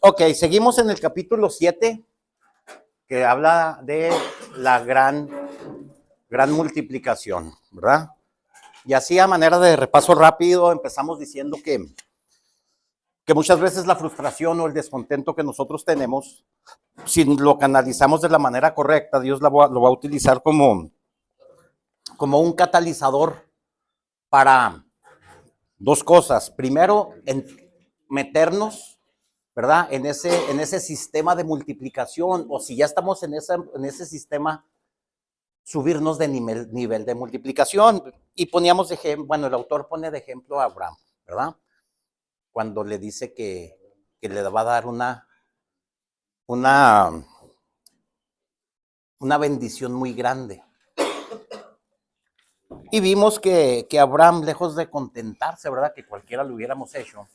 Ok, seguimos en el capítulo 7, que habla de la gran multiplicación, ¿verdad? Y así a manera de repaso rápido, empezamos diciendo que muchas veces la frustración o el descontento que nosotros tenemos, si lo canalizamos de la manera correcta, Dios lo va a utilizar como un catalizador para dos cosas. Primero, meternos, ¿verdad? En ese sistema de multiplicación, o si ya estamos en ese sistema, subirnos de nivel de multiplicación. Y poníamos de ejemplo, bueno, el autor pone de ejemplo a Abraham, ¿verdad? Cuando le dice que le va a dar una, una bendición muy grande. Y vimos que Abraham, lejos de contentarse, ¿verdad? Que cualquiera lo hubiéramos hecho.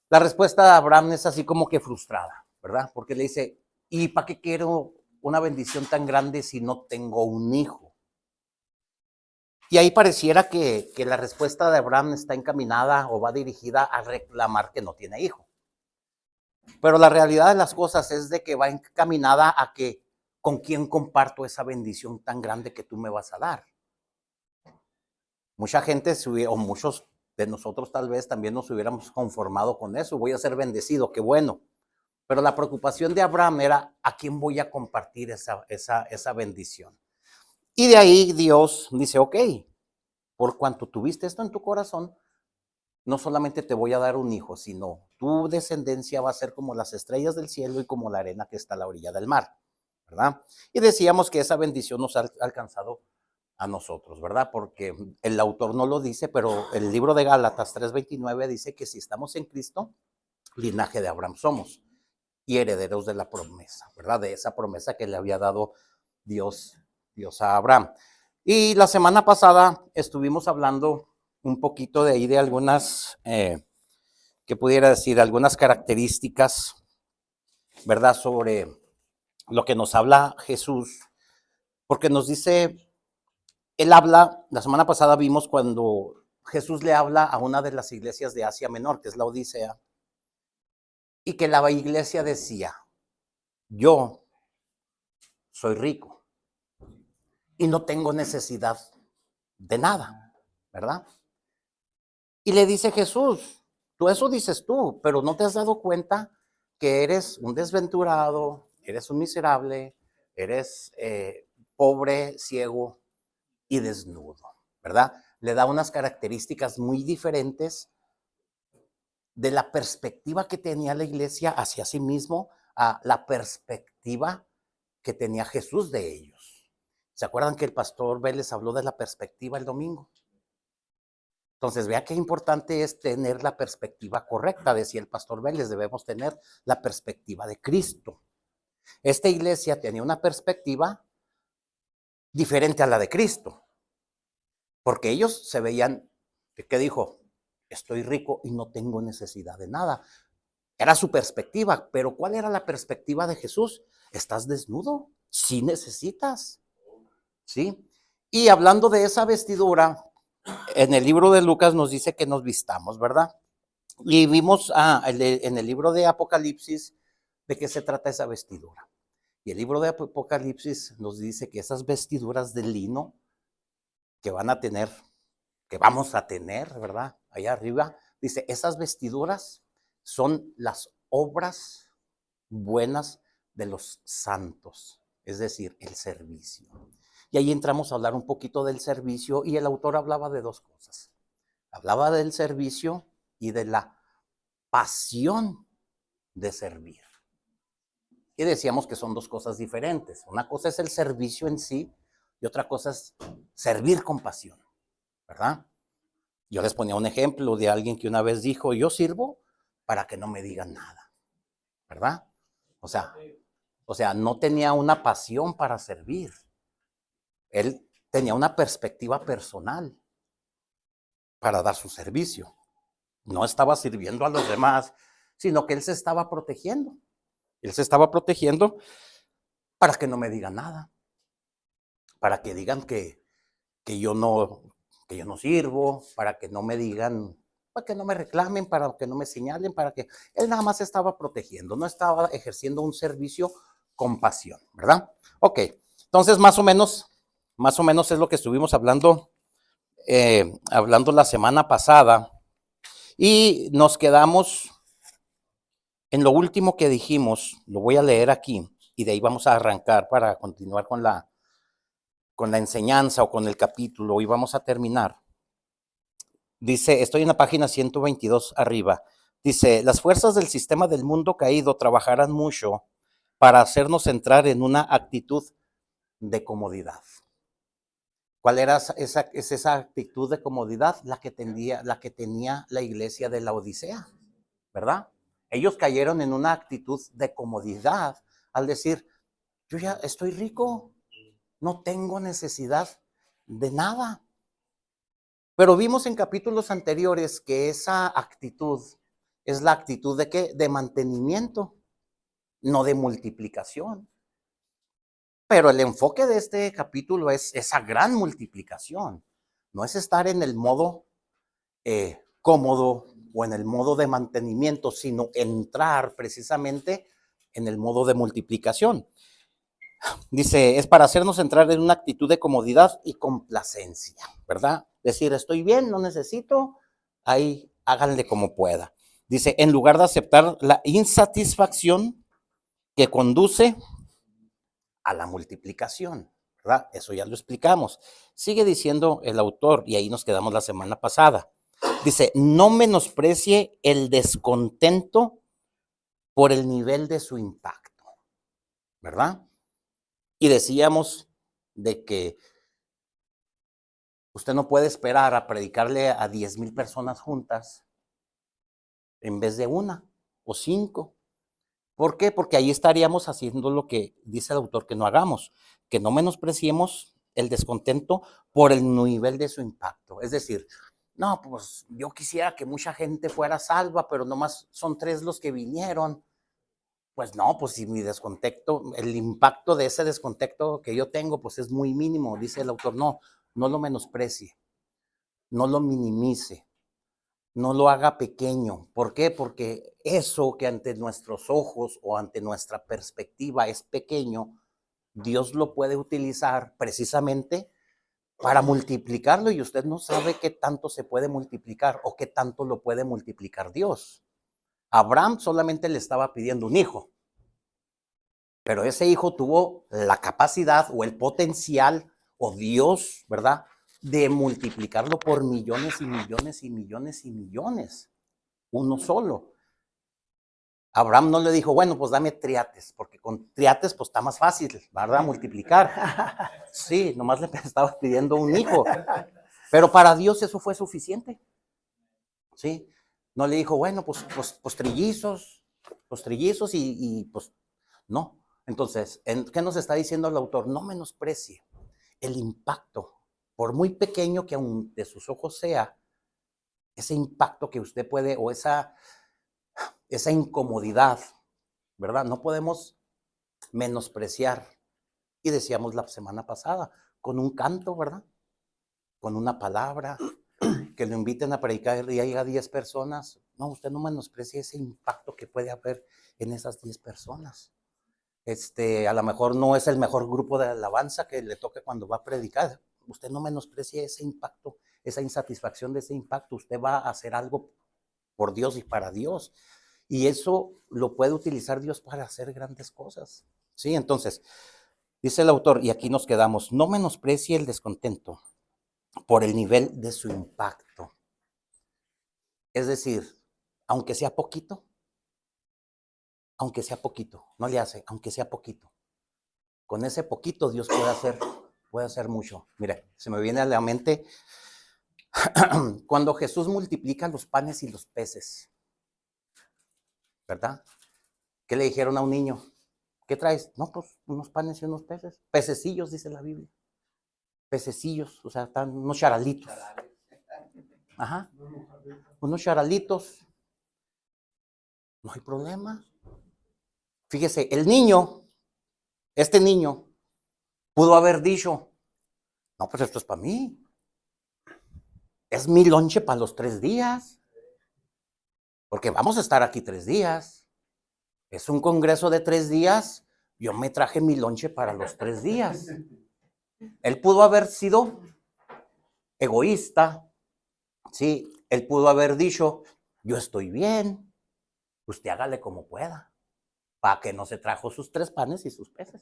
La respuesta de Abraham es así como que frustrada, ¿verdad? Porque le dice, ¿y para qué quiero una bendición tan grande si no tengo un hijo? Y ahí pareciera que la respuesta de Abraham está encaminada o va dirigida a reclamar que no tiene hijo. Pero la realidad de las cosas es de que va encaminada a que con quién comparto esa bendición tan grande que tú me vas a dar. Mucha gente o muchos de nosotros tal vez también nos hubiéramos conformado con eso. Voy a ser bendecido, qué bueno. Pero la preocupación de Abraham era a quién voy a compartir esa bendición. Y de ahí Dios dice, ok, por cuanto tuviste esto en tu corazón, no solamente te voy a dar un hijo, sino tu descendencia va a ser como las estrellas del cielo y como la arena que está a la orilla del mar, ¿verdad? Y decíamos que esa bendición nos ha alcanzado a nosotros, ¿verdad? Porque el autor no lo dice, pero el libro de Gálatas 3:29 dice que si estamos en Cristo, linaje de Abraham somos y herederos de la promesa, ¿verdad? De esa promesa que le había dado Dios, Dios a Abraham. Y la semana pasada estuvimos hablando un poquito de ahí de algunas, que pudiera decir, algunas características, ¿verdad? Sobre lo que nos habla Jesús, porque nos dice, él habla, la semana pasada vimos cuando Jesús le habla a una de las iglesias de Asia Menor, que es la Odisea, y que la iglesia decía, yo soy rico y no tengo necesidad de nada, ¿verdad? Y le dice Jesús, tú eso dices tú, pero no te has dado cuenta que eres un desventurado, eres un miserable, eres pobre, ciego y desnudo, ¿verdad? Le da unas características muy diferentes de la perspectiva que tenía la iglesia hacia sí mismo a la perspectiva que tenía Jesús de ellos. ¿Se acuerdan que el pastor Vélez habló de la perspectiva el domingo? Entonces, vea qué importante es tener la perspectiva correcta, decía el pastor Vélez, debemos tener la perspectiva de Cristo. Esta iglesia tenía una perspectiva diferente a la de Cristo, porque ellos se veían, ¿qué dijo? Estoy rico y no tengo necesidad de nada. Era su perspectiva, pero ¿cuál era la perspectiva de Jesús? Estás desnudo, sí necesitas, ¿sí? Y hablando de esa vestidura, en el libro de Lucas nos dice que nos vistamos, ¿verdad? Y vimos en el libro de Apocalipsis de qué se trata esa vestidura. Y el libro de Apocalipsis nos dice que esas vestiduras de lino que van a tener, que vamos a tener, ¿verdad? Allá arriba, dice, esas vestiduras son las obras buenas de los santos, es decir, el servicio. Y ahí entramos a hablar un poquito del servicio y el autor hablaba de dos cosas. Hablaba del servicio y de la pasión de servir. Y decíamos que son dos cosas diferentes. Una cosa es el servicio en sí y otra cosa es servir con pasión, ¿verdad? Yo les ponía un ejemplo de alguien que una vez dijo, yo sirvo para que no me digan nada, ¿verdad? O sea, no tenía una pasión para servir. Él tenía una perspectiva personal para dar su servicio. No estaba sirviendo a los demás, sino que él se estaba protegiendo. Él se estaba protegiendo para que no me digan nada, para que digan que yo no sirvo, para que no me digan para que no me reclamen, para que no me señalen, para que él nada más estaba protegiendo, no estaba ejerciendo un servicio con pasión, ¿verdad? Ok, entonces más o menos es lo que estuvimos hablando la semana pasada y nos quedamos en lo último que dijimos. Lo voy a leer aquí y de ahí vamos a arrancar para continuar con la enseñanza o con el capítulo y vamos a terminar. Dice, estoy en la página 122 arriba. Dice, las fuerzas del sistema del mundo caído trabajarán mucho para hacernos entrar en una actitud de comodidad. ¿Cuál era esa actitud de comodidad? La que tenía la iglesia de la Odisea, ¿verdad? Ellos cayeron en una actitud de comodidad al decir, yo ya estoy rico, no tengo necesidad de nada. Pero vimos en capítulos anteriores que esa actitud es la actitud de ¿qué? De mantenimiento, no de multiplicación. Pero el enfoque de este capítulo es esa gran multiplicación. No es estar en el modo cómodo o en el modo de mantenimiento, sino entrar precisamente en el modo de multiplicación. Dice, es para hacernos entrar en una actitud de comodidad y complacencia, ¿verdad? Decir, estoy bien, no necesito, ahí háganle como pueda. Dice, en lugar de aceptar la insatisfacción que conduce a la multiplicación, ¿verdad? Eso ya lo explicamos. Sigue diciendo el autor, y ahí nos quedamos la semana pasada. Dice, no menosprecie el descontento por el nivel de su impacto, ¿verdad? Y decíamos de que usted no puede esperar a predicarle a 10,000 personas juntas en vez de una o 5. ¿Por qué? Porque ahí estaríamos haciendo lo que dice el autor que no hagamos, que no menospreciemos el descontento por el nivel de su impacto. Es decir, no, pues yo quisiera que mucha gente fuera salva, pero nomás son 3 los que vinieron. Pues no, pues si mi descontento, el impacto de ese descontento que yo tengo, pues es muy mínimo, dice el autor. No, no lo menosprecie, no lo minimice, no lo haga pequeño. ¿Por qué? Porque eso que ante nuestros ojos o ante nuestra perspectiva es pequeño, Dios lo puede utilizar precisamente para multiplicarlo y usted no sabe qué tanto se puede multiplicar o qué tanto lo puede multiplicar Dios. Abraham solamente le estaba pidiendo un hijo, pero ese hijo tuvo la capacidad o el potencial o Dios, ¿verdad?, de multiplicarlo por millones y millones y millones y millones, uno solo. Abraham no le dijo, bueno, pues dame triates, porque con triates pues está más fácil, ¿verdad?, multiplicar. Sí, nomás le estaba pidiendo un hijo, pero para Dios eso fue suficiente, ¿sí? No le dijo, bueno, pues trillizos y pues no. Entonces, ¿qué nos está diciendo el autor? No menosprecie el impacto, por muy pequeño que aun de sus ojos sea, ese impacto que usted puede, o esa incomodidad, ¿verdad? No podemos menospreciar. Y decíamos la semana pasada, con un canto, ¿verdad? Con una palabra, que lo inviten a predicar y haya 10 personas. No, usted no menosprecie ese impacto que puede haber en esas 10 personas. A lo mejor no es el mejor grupo de alabanza que le toque cuando va a predicar. Usted no menosprecie ese impacto, esa insatisfacción de ese impacto. Usted va a hacer algo por Dios y para Dios. Y eso lo puede utilizar Dios para hacer grandes cosas. Sí, entonces, dice el autor, y aquí nos quedamos, no menosprecie el descontento por el nivel de su impacto. Es decir, aunque sea poquito, no le hace, aunque sea poquito. Con ese poquito Dios puede hacer mucho. Mire, se me viene a la mente cuando Jesús multiplica los panes y los peces, ¿verdad? ¿Qué le dijeron a un niño? ¿Qué traes? No, pues unos panes y unos peces. Pececillos, dice la Biblia. Pececillos, o sea, están unos charalitos. Ajá. Unos charalitos. No hay problema. Fíjese, este niño, pudo haber dicho, no, pues esto es para mí. Es mi lonche para los 3 días. porque vamos a estar aquí 3 días. Es un congreso de 3 días. Yo me traje mi lonche para los 3 días. Él pudo haber sido egoísta, sí, él pudo haber dicho, yo estoy bien, usted hágale como pueda, para que no se trajo sus 3 panes y sus peces.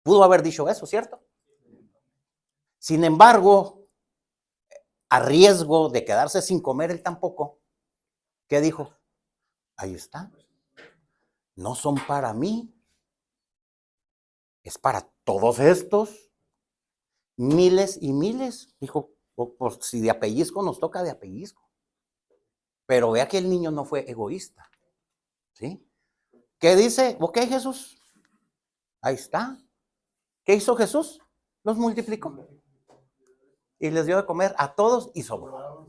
Pudo haber dicho eso, ¿cierto? Sin embargo, a riesgo de quedarse sin comer él tampoco, ¿qué dijo? Ahí está. No son para mí, es para todos estos, miles y miles. Dijo, pues si de apellizco nos toca de apellizco. Pero vea que el niño no fue egoísta, ¿sí? ¿Qué dice? Ok, Jesús, ahí está. ¿Qué hizo Jesús? Los multiplicó y les dio de comer a todos y sobró.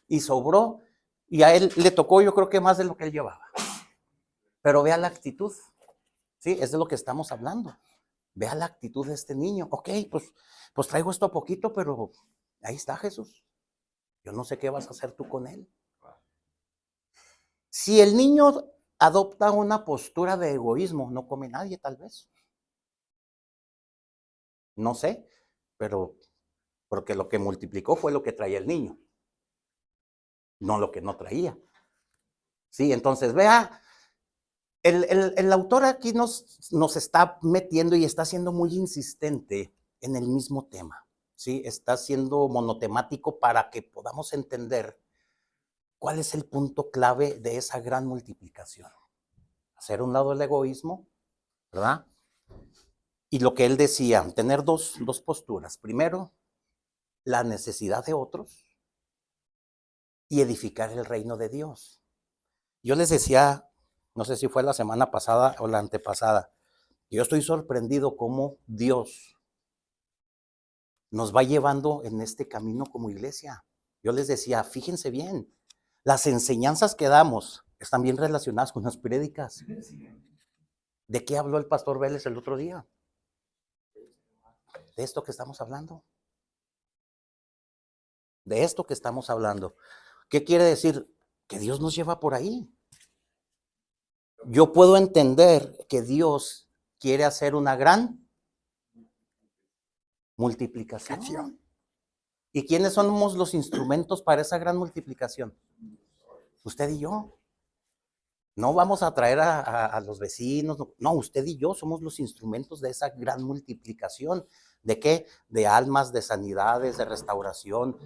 Y sobró y a él le tocó, yo creo que más de lo que él llevaba. Pero vea la actitud, ¿sí? Es de lo que estamos hablando. Vea la actitud de este niño. Ok, pues traigo esto poquito, pero ahí está Jesús. Yo no sé qué vas a hacer tú con él. Si el niño adopta una postura de egoísmo, no come nadie tal vez. No sé, pero porque lo que multiplicó fue lo que traía el niño, no lo que no traía. Sí, entonces vea, el autor aquí nos está metiendo y está siendo muy insistente en el mismo tema, ¿sí? Está siendo monotemático para que podamos entender cuál es el punto clave de esa gran multiplicación. Hacer a un lado el egoísmo, ¿verdad? Y lo que él decía, tener dos posturas. Primero, la necesidad de otros y edificar el reino de Dios. Yo les decía, no sé si fue la semana pasada o la antepasada, yo estoy sorprendido cómo Dios nos va llevando en este camino como iglesia. Yo les decía, fíjense bien, las enseñanzas que damos están bien relacionadas con las prédicas. ¿De qué habló el pastor Vélez el otro día? De esto que estamos hablando. De esto que estamos hablando. ¿Qué quiere decir? Que Dios nos lleva por ahí. Yo puedo entender que Dios quiere hacer una gran multiplicación. ¿Y quiénes somos los instrumentos para esa gran multiplicación? Usted y yo. No vamos a traer a los vecinos, no, usted y yo somos los instrumentos de esa gran multiplicación. ¿De qué? De almas, de sanidades, de restauración,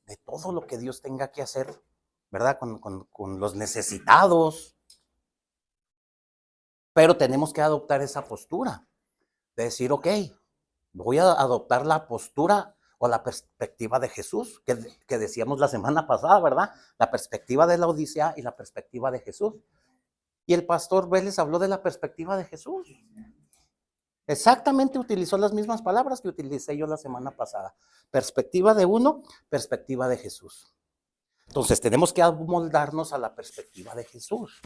de todo lo que Dios tenga que hacer, ¿verdad? Con los necesitados. Pero tenemos que adoptar esa postura, de decir, ok, voy a adoptar la postura o la perspectiva de Jesús, que decíamos la semana pasada, ¿verdad? La perspectiva de la Odisea y la perspectiva de Jesús. Y el pastor Vélez habló de la perspectiva de Jesús. Exactamente utilizó las mismas palabras que utilicé yo la semana pasada. Perspectiva de uno, perspectiva de Jesús. Entonces tenemos que amoldarnos a la perspectiva de Jesús.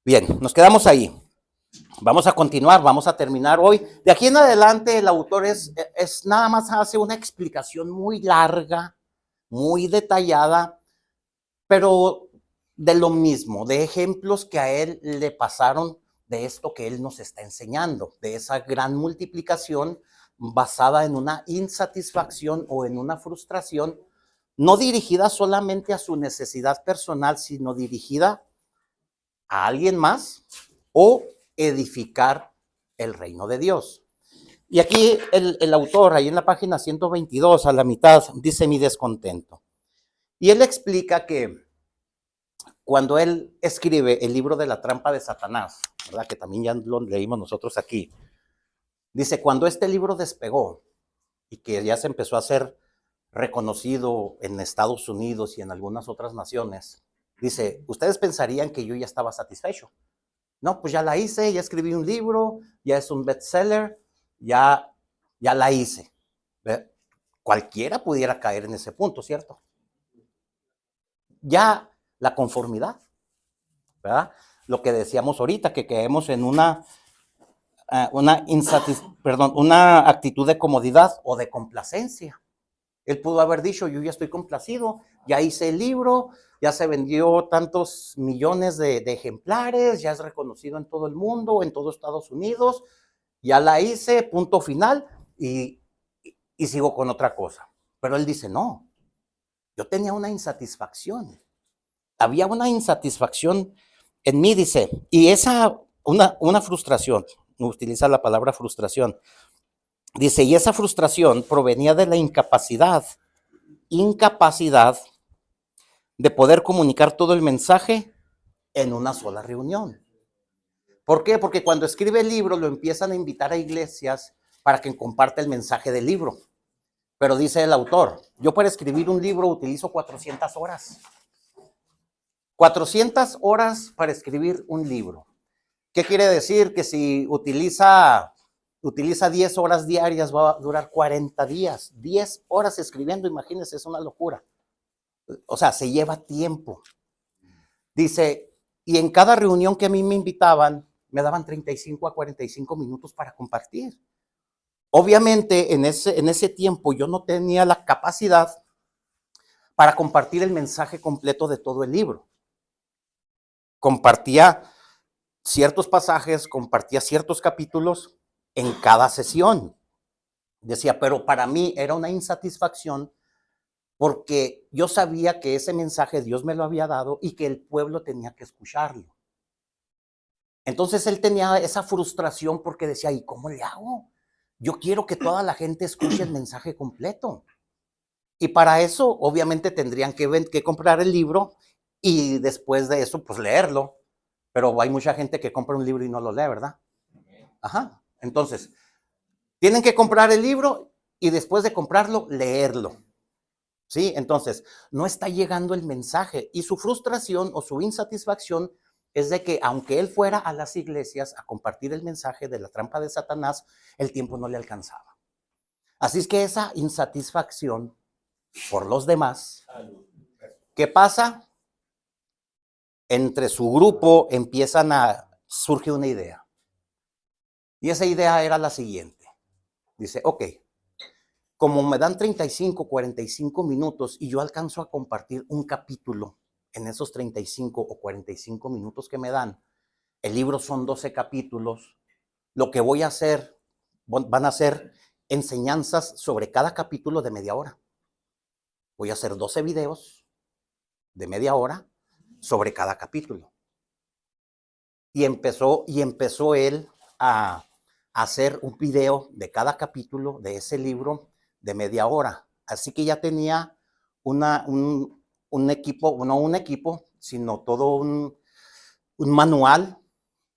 Bien, nos quedamos ahí. Vamos a continuar, vamos a terminar hoy. De aquí en adelante el autor es nada más hace una explicación muy larga, muy detallada, pero de lo mismo, de ejemplos que a él le pasaron de esto que él nos está enseñando, de esa gran multiplicación basada en una insatisfacción o en una frustración, no dirigida solamente a su necesidad personal, sino dirigida a alguien más o edificar el reino de Dios. Y aquí el autor, ahí en la página 122, a la mitad, dice mi descontento. Y él explica que cuando él escribe el libro de la trampa de Satanás, ¿verdad? Que también ya lo leímos nosotros aquí, dice, cuando este libro despegó y que ya se empezó a hacer reconocido en Estados Unidos y en algunas otras naciones, dice, ustedes pensarían que yo ya estaba satisfecho. No, pues ya la hice, ya escribí un libro, ya es un bestseller, ya la hice. Cualquiera pudiera caer en ese punto, ¿cierto? Ya la conformidad, ¿verdad? Lo que decíamos ahorita, que caemos en una actitud de comodidad o de complacencia. Él pudo haber dicho, yo ya estoy complacido, ya hice el libro, ya se vendió tantos millones de ejemplares, ya es reconocido en todo el mundo, en todo Estados Unidos, ya la hice, punto final, y sigo con otra cosa. Pero él dice, no, yo tenía una insatisfacción. Había una insatisfacción en mí, dice, y una frustración, utiliza la palabra frustración, dice, y esa frustración provenía de la incapacidad de poder comunicar todo el mensaje en una sola reunión. ¿Por qué? Porque cuando escribe el libro lo empiezan a invitar a iglesias para que comparta el mensaje del libro. Pero dice el autor, yo para escribir un libro utilizo 400 horas. 400 horas para escribir un libro. ¿Qué quiere decir? Que si utiliza 10 horas diarias va a durar 40 días. 10 horas escribiendo, imagínense, es una locura. O sea, se lleva tiempo. Dice, y en cada reunión que a mí me invitaban, me daban 35 a 45 minutos para compartir. Obviamente, en ese tiempo yo no tenía la capacidad para compartir el mensaje completo de todo el libro. Compartía ciertos pasajes, compartía ciertos capítulos en cada sesión. Decía, pero para mí era una insatisfacción porque yo sabía que ese mensaje Dios me lo había dado y que el pueblo tenía que escucharlo. Entonces él tenía esa frustración porque decía, ¿y cómo le hago? Yo quiero que toda la gente escuche el mensaje completo. Y para eso, obviamente, tendrían que comprar el libro y después de eso, pues leerlo. Pero hay mucha gente que compra un libro y no lo lee, ¿verdad? Ajá. Entonces, tienen que comprar el libro y después de comprarlo, leerlo. ¿Sí? Entonces, no está llegando el mensaje y su frustración o su insatisfacción es de que aunque él fuera a las iglesias a compartir el mensaje de la trampa de Satanás, el tiempo no le alcanzaba. Así es que esa insatisfacción por los demás, ¿qué pasa? Entre su grupo surge una idea. Y esa idea era la siguiente. Dice, ok, como me dan 35, 45 minutos y yo alcanzo a compartir un capítulo en esos 35 o 45 minutos que me dan, el libro son 12 capítulos, lo que voy a hacer, van a ser enseñanzas sobre cada capítulo de media hora. Voy a hacer 12 videos de media hora sobre cada capítulo. Y empezó él a hacer un video de cada capítulo de ese libro de media hora. Así que ya tenía un equipo, no un equipo, sino todo un manual,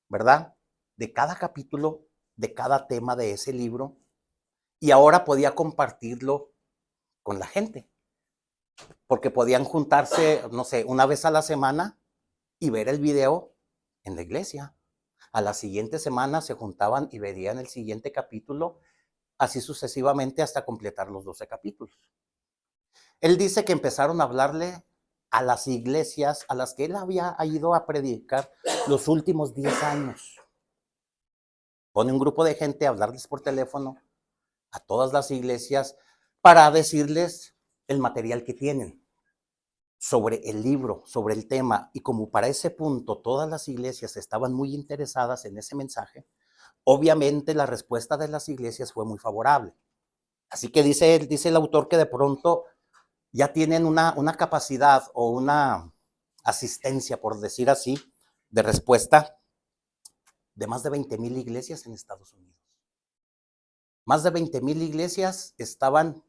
¿verdad? De cada capítulo, de cada tema de ese libro. Y ahora podía compartirlo con la gente. Porque podían juntarse, no sé, una vez a la semana y ver el video en la iglesia. A la siguiente semana se juntaban y verían el siguiente capítulo, así sucesivamente hasta completar los 12 capítulos. Él dice que empezaron a hablarle a las iglesias a las que él había ido a predicar los últimos 10 años. Pone un grupo de gente a hablarles por teléfono a todas las iglesias para decirles el material que tienen sobre el libro, sobre el tema, y como para ese punto todas las iglesias estaban muy interesadas en ese mensaje, obviamente la respuesta de las iglesias fue muy favorable. Así que dice el autor que de pronto ya tienen una capacidad o una asistencia, por decir así, de respuesta de más de 20,000 iglesias en Estados Unidos. Más de 20,000 iglesias estaban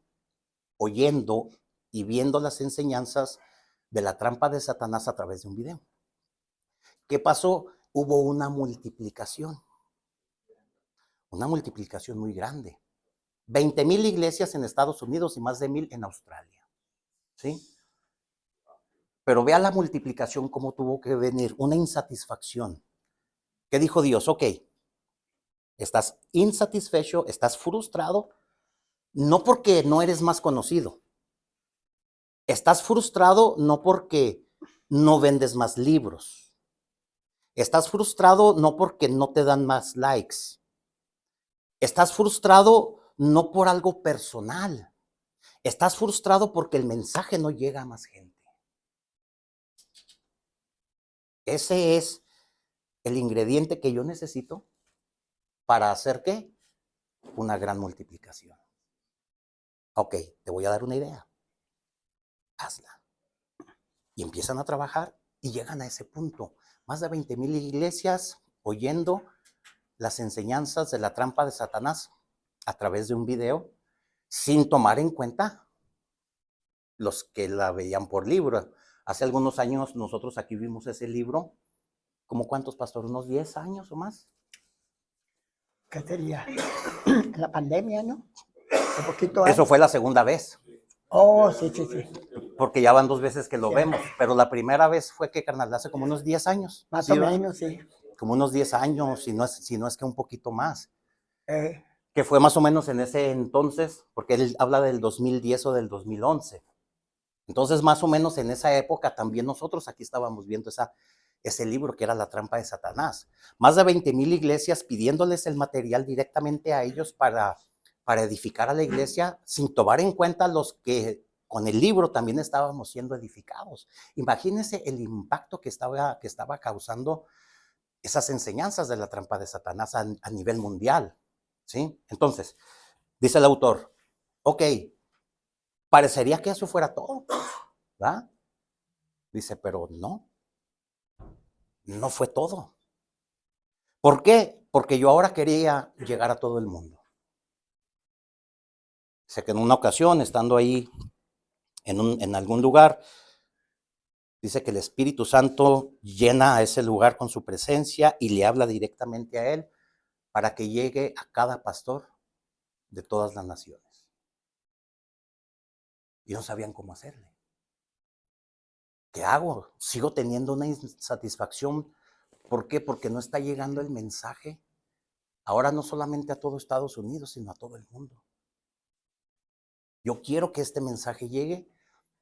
oyendo y viendo las enseñanzas de la trampa de Satanás a través de un video. ¿Qué pasó? Hubo una multiplicación muy grande. 20,000 iglesias en Estados Unidos y más de 1,000 en Australia. ¿Sí? Pero vea la multiplicación, cómo tuvo que venir una insatisfacción. ¿Qué dijo Dios? Ok, estás insatisfecho, estás frustrado, no porque no eres más conocido. Estás frustrado no porque no vendes más libros. Estás frustrado no porque no te dan más likes. Estás frustrado no por algo personal. Estás frustrado porque el mensaje no llega a más gente. Ese es el ingrediente que yo necesito para hacer ¿qué? Una gran multiplicación. Ok, te voy a dar una idea. Hazla. Y empiezan a trabajar y llegan a ese punto. Más de 20,000 iglesias oyendo las enseñanzas de la trampa de Satanás a través de un video, sin tomar en cuenta los que la veían por libro. Hace algunos años nosotros aquí vimos ese libro. ¿Cómo cuántos, pastor? ¿Unos 10 años o más? ¿Qué sería? La pandemia, ¿no? Un poquito Eso antes. fue la segunda vez, Oh, sí, sí, sí. porque ya van 2 veces que lo Sí. vemos, pero la primera vez fue que, carnal, hace como unos 10 años. Más ¿Sí, o va? menos, sí. Como unos 10 años, si no es que un poquito más. Eh, Que fue más o menos en ese entonces, porque él habla del 2010 o del 2011. Entonces, más o menos en esa época también nosotros aquí estábamos viendo ese libro que era La trampa de Satanás. Más de 20,000 iglesias pidiéndoles el material directamente a ellos para edificar a la iglesia, sin tomar en cuenta los que con el libro también estábamos siendo edificados. Imagínense el impacto que estaba causando esas enseñanzas de la trampa de Satanás a nivel mundial. ¿Sí? Entonces, dice el autor, ok, parecería que eso fuera todo, ¿verdad? Dice, pero no, no fue todo. ¿Por qué? Porque yo ahora quería llegar a todo el mundo. Sé que en una ocasión, estando ahí en algún lugar, dice que el Espíritu Santo llena a ese lugar con su presencia y le habla directamente a él para que llegue a cada pastor de todas las naciones. Y no sabían cómo hacerle. ¿Qué hago? Sigo teniendo una insatisfacción. ¿Por qué? Porque no está llegando el mensaje ahora no solamente a todo Estados Unidos, sino a todo el mundo. Yo quiero que este mensaje llegue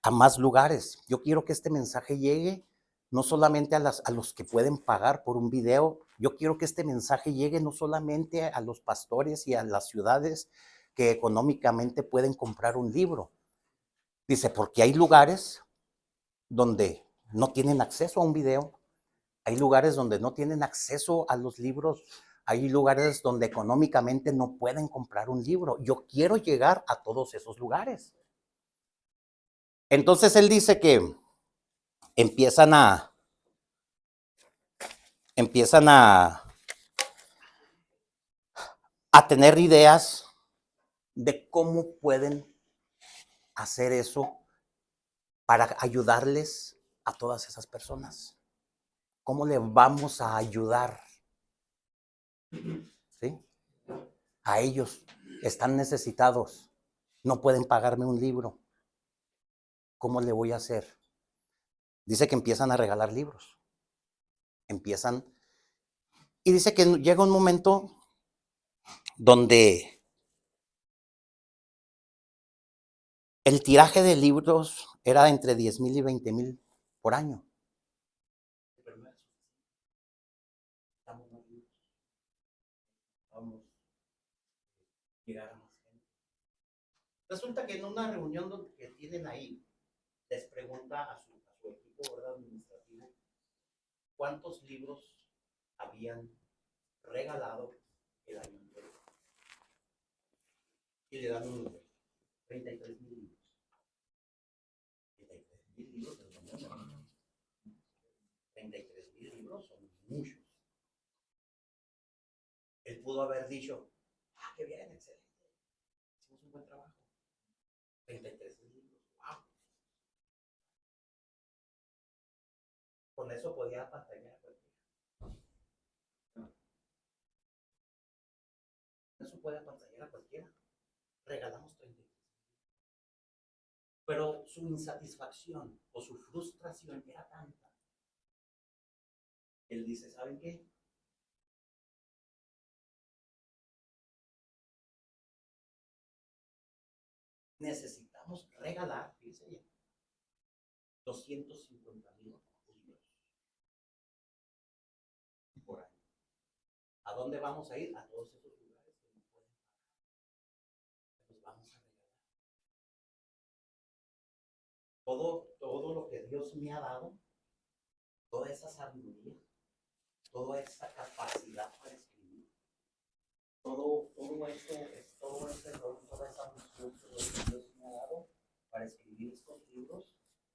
a más lugares. Yo quiero que este mensaje llegue no solamente a los que pueden pagar por un video. Yo quiero que este mensaje llegue no solamente a los pastores y a las ciudades que económicamente pueden comprar un libro. Dice, porque hay lugares donde no tienen acceso a un video. Hay lugares donde no tienen acceso a los libros. Hay lugares donde económicamente no pueden comprar un libro. Yo quiero llegar a todos esos lugares. Entonces él dice que empiezan a, empiezan a tener ideas de cómo pueden hacer eso para ayudarles a todas esas personas. ¿Cómo le vamos a ayudar? ¿Sí? A ellos están necesitados, no pueden pagarme un libro. ¿Cómo le voy a hacer? Dice que empiezan a regalar libros. Empiezan. Y dice que llega un momento donde el tiraje de libros era entre 10,000 y 20,000 por año. Vamos a llegar a más gente. Resulta que en una reunión que tienen ahí, les pregunta a su equipo, ¿verdad?, administrativo, cuántos libros habían regalado el año anterior. Y le dan un número, 33,000 libros. 33,000 libros es un número. 33,000 libros son muchos. Él pudo haber dicho, qué bien, excelente, hicimos un buen trabajo. 33,000 libros, wow. Con eso podía apantallar a cualquiera. Con eso puede apantallar a cualquiera. Regalamos 33. Pero su insatisfacción o su frustración era tanta. Él dice, ¿saben qué? Necesitamos regalar, fíjense bien, 250,000 libros por año. ¿A dónde vamos a ir? A todos esos lugares que no pueden pagar. Los vamos a regalar. todo lo que Dios me ha dado, toda esa sabiduría, toda esa capacidad para escribir, todo ese don, toda esa misión que Dios me ha dado para escribir estos libros.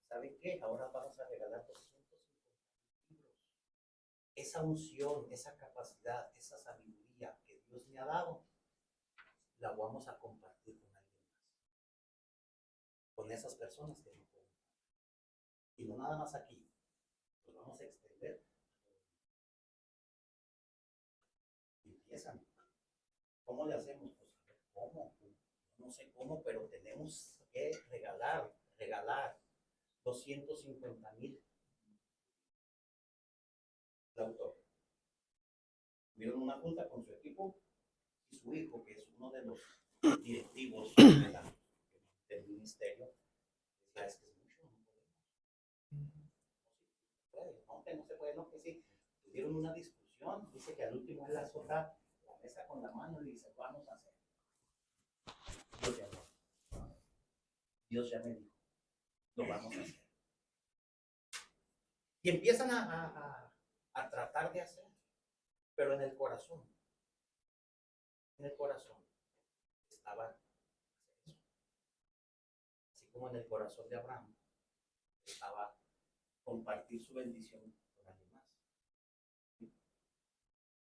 ¿Saben qué? Ahora vamos a regalar 250 libros. Esa unción, esa capacidad, esa sabiduría que Dios me ha dado, la vamos a compartir con alguien más, con esas personas que no pueden. Y no nada más aquí, los vamos a extender. Empiezan. ¿Cómo le hacemos? Pues a ver, ¿cómo? No sé cómo, pero tenemos que regalar 250,000. El autor. Tuvieron una junta con su equipo y su hijo, que es uno de los directivos del ministerio, decía, es que es mucho, no podemos. No, que no se puede, no, que sí. Tuvieron una discusión, dice que al último él azota la mesa con la mano y dice, vamos a hacer. Dios ya me dijo, lo vamos a hacer. Y empiezan a tratar de hacer, pero en el corazón estaba eso. Así como en el corazón de Abraham estaba compartir su bendición con alguien más.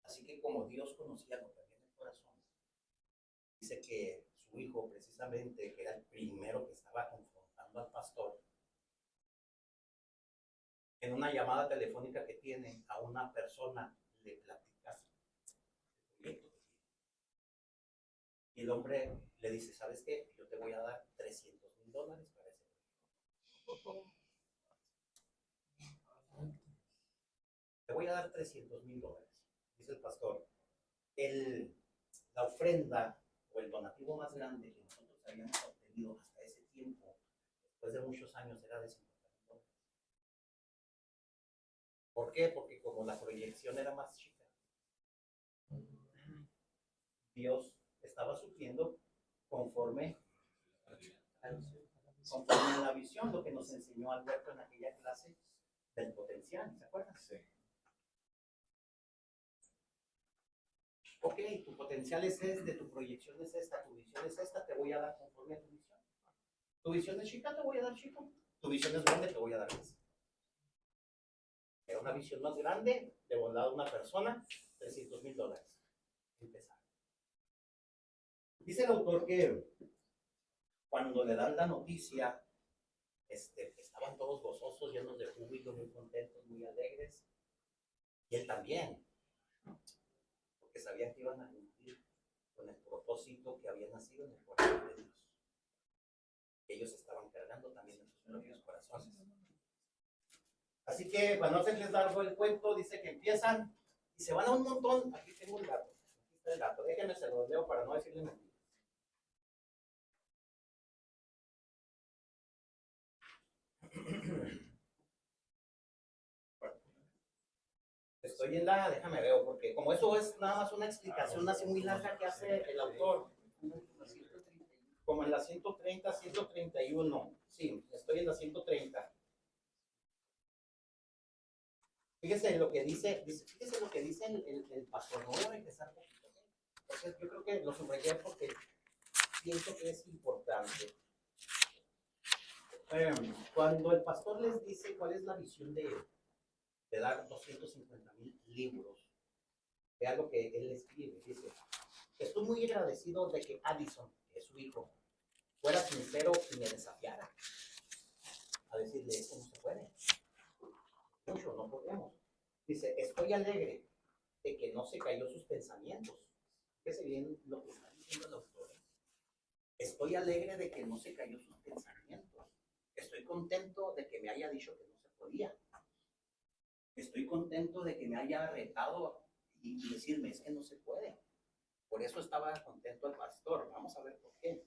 Así que como Dios conocía lo que había en el corazón, dice que su hijo, precisamente, que era el primero que estaba confrontando al pastor, en una llamada telefónica que tiene a una persona, le platica el proyecto que tiene. Y el hombre le dice, ¿sabes qué? Yo te voy a dar $300,000 para ese proyecto. Te voy a dar $300,000. Dice el pastor, la ofrenda o el donativo más grande que nosotros habíamos obtenido hasta ese tiempo, después de muchos años, era de $50,000. ¿Por qué? Porque como la proyección era más chica, Dios estaba supliendo conforme a la visión, lo que nos enseñó Alberto en aquella clase del potencial, ¿se acuerdan? Sí. Ok, tu potencial es este, tu proyección es esta, tu visión es esta, te voy a dar conforme a tu visión. Tu visión es chica, te voy a dar chico. Tu visión es grande, te voy a dar más. Era una visión más grande, de bondad a una persona, $300,000. Empezar. Dice el autor que cuando le dan la noticia, estaban todos gozosos, llenos de júbilo, muy contentos, muy alegres. Y él también, porque sabían que iban a cumplir con el propósito que había nacido en el corazón de Dios. Ellos estaban cargando también en sus propios corazones. Así que, para no hacerles largo el cuento, dice que empiezan y se van a un montón. Aquí tengo el dato. Aquí está el dato. Déjenme se los leo para no decirle mentiras. Estoy en déjame ver, porque como eso es nada más una explicación así muy larga que hace el autor. Como en la 130, 131. Sí, estoy en la 130. Fíjese lo que dice el pastor. No voy a empezar poquito. Entonces, yo creo que lo subrayé porque pienso que es importante. Cuando el pastor les dice cuál es la visión de dar 250,000 libros, vea lo que él escribe. Dice, estoy muy agradecido de que Addison, que es su hijo, fuera sincero y me desafiara a decirle, esto no se puede. Mucho, no podemos. Dice, estoy alegre de que no se cayó sus pensamientos. Fíjese bien lo que está diciendo el autor. Estoy alegre de que no se cayó sus pensamientos. Estoy contento de que me haya dicho que no se podía. Estoy contento de que me haya retado y decirme, es que no se puede. Por eso estaba contento el pastor. Vamos a ver por qué.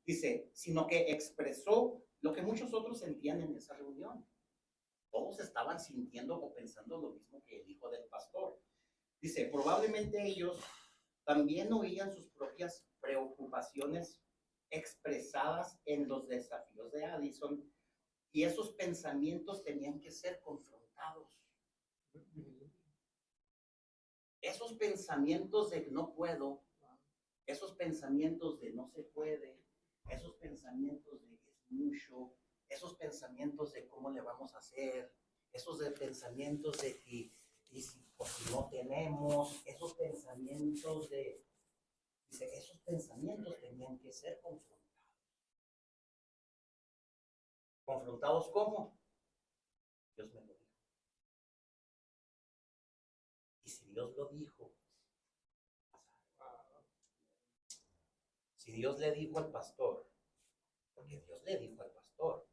Dice, sino que expresó lo que muchos otros sentían en esa reunión. Todos estaban sintiendo o pensando lo mismo que el hijo del pastor. Dice, probablemente ellos también oían sus propias preocupaciones expresadas en los desafíos de Addison, y esos pensamientos tenían que ser confrontados. Esos pensamientos de no puedo, esos pensamientos de no se puede, esos pensamientos de es mucho, esos pensamientos de cómo le vamos a hacer, esos pensamientos de que y si, pues, si no tenemos, esos pensamientos de, dice, esos pensamientos tenían que ser confrontados. ¿Confrontados cómo? Dios me lo dijo. Y si Dios lo dijo, si Dios le dijo al pastor, porque Dios le dijo al pastor,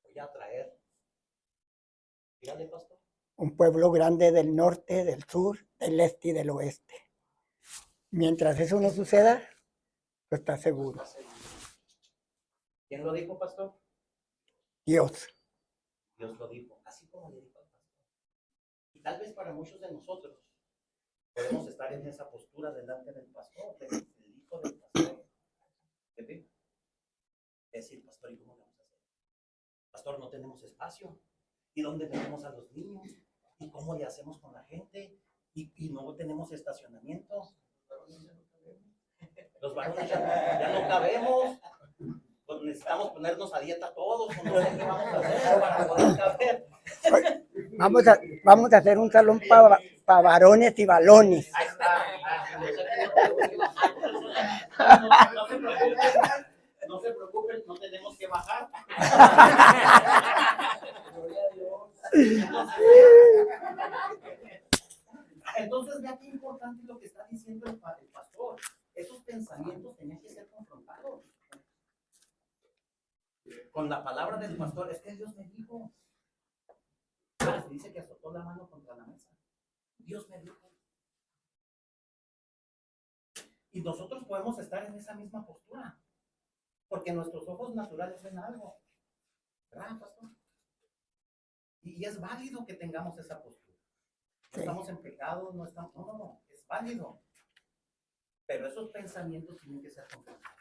voy a traer, dígale pastor, un pueblo grande del norte, del sur, del este y del oeste. Mientras eso no suceda, tú estás seguro. ¿Quién lo dijo, pastor? Dios. Dios lo dijo, así como le dijo al pastor. Y tal vez para muchos de nosotros podemos estar en esa postura delante del pastor, del hijo del pastor. ¿Sí? Es decir, pastor, ¿y cómo le vamos a hacer? Pastor, no tenemos espacio. ¿Y dónde metemos a los niños? ¿Y cómo le hacemos con la gente? ¿Y no tenemos estacionamiento? Los varones ya no cabemos. Pues necesitamos ponernos a dieta todos. O no sé qué vamos a hacer para poder caber. Vamos a hacer un salón para varones y balones. Ahí está. No se preocupen, no tenemos que bajar. Entonces, vea qué importante lo que está diciendo el pastor. Esos pensamientos tenían que ser confrontados. Con la palabra del pastor, es que Dios me dijo. Se dice que azotó la mano contra la mesa. Dios me dijo. Y nosotros podemos estar en esa misma postura. Porque nuestros ojos naturales ven algo. ¿Verdad, pastor? Y es válido que tengamos esa postura. No estamos en pecado, no estamos. No, es válido. Pero esos pensamientos tienen que ser confrontados.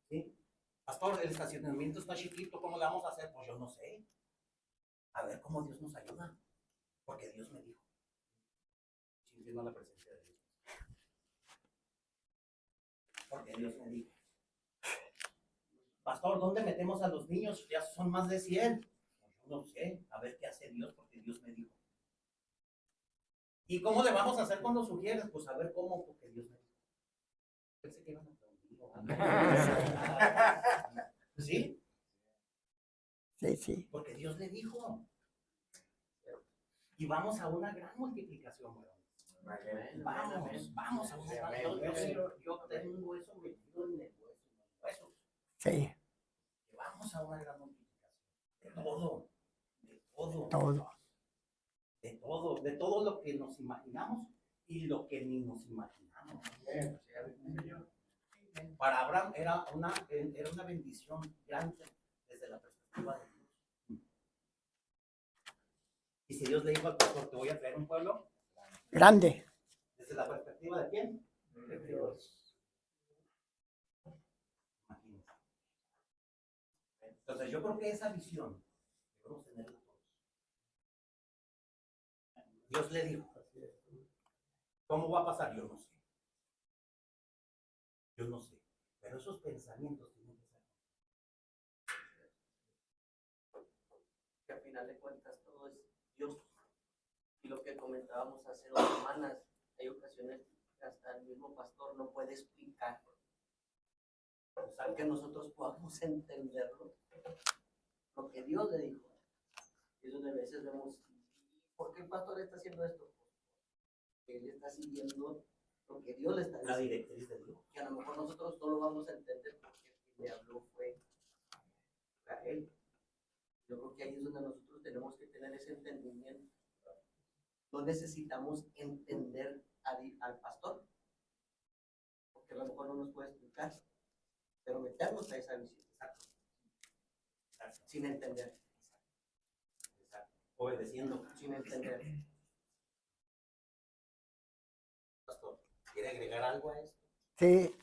¿Sí? Pastor, el estacionamiento está chiquito, ¿cómo le vamos a hacer? Pues yo no sé. A ver cómo Dios nos ayuda. Porque Dios me dijo. Sintiendo la presencia de Dios. Porque Dios me dijo. Pastor, ¿dónde metemos a los niños? Ya son más de 100. Pues yo no sé. A ver qué hace Dios, porque Dios me dijo. ¿Y cómo le vamos a hacer con los sugieres? Pues a ver cómo, porque Dios me dijo. Pensé que iban a preguntar. ¿Sí? Sí, sí. Porque Dios le dijo. Y vamos a una gran multiplicación, ¿verdad? Vamos a una gran. Yo tengo eso metido en el hueso. Sí. Vamos a una gran multiplicación. De todo. Todo. De todo lo que nos imaginamos y lo que ni nos imaginamos. Para Abraham era una bendición grande desde la perspectiva de Dios. Y si Dios le dijo al pastor, te voy a traer un pueblo grande. ¿Desde la perspectiva de quién? De Dios. Imagínense. Entonces yo creo que esa visión debemos tenerla todos. Dios le dijo, ¿cómo va a pasar? Yo no sé. Yo no sé. Pero esos pensamientos tienen que ser. Que al final de cuentas todo es Dios. Y lo que comentábamos hace 2 semanas, hay ocasiones que hasta el mismo pastor no puede explicar. Que nosotros podamos entenderlo. Lo que Dios le dijo. Y es donde a veces vemos, ¿por qué el pastor está haciendo esto? Él está siguiendo lo que Dios le está diciendo. La directriz de Dios. Que a lo mejor nosotros no lo vamos a entender porque quien le habló fue a él. Yo creo que ahí es donde nosotros tenemos que tener ese entendimiento. No necesitamos entender al pastor, porque a lo mejor no nos puede explicar, pero meternos a esa visión. Exacto. Sin entender. Exacto. Obedeciendo. Sin entender. Pastor, ¿Quiere agregar algo a esto? Sí,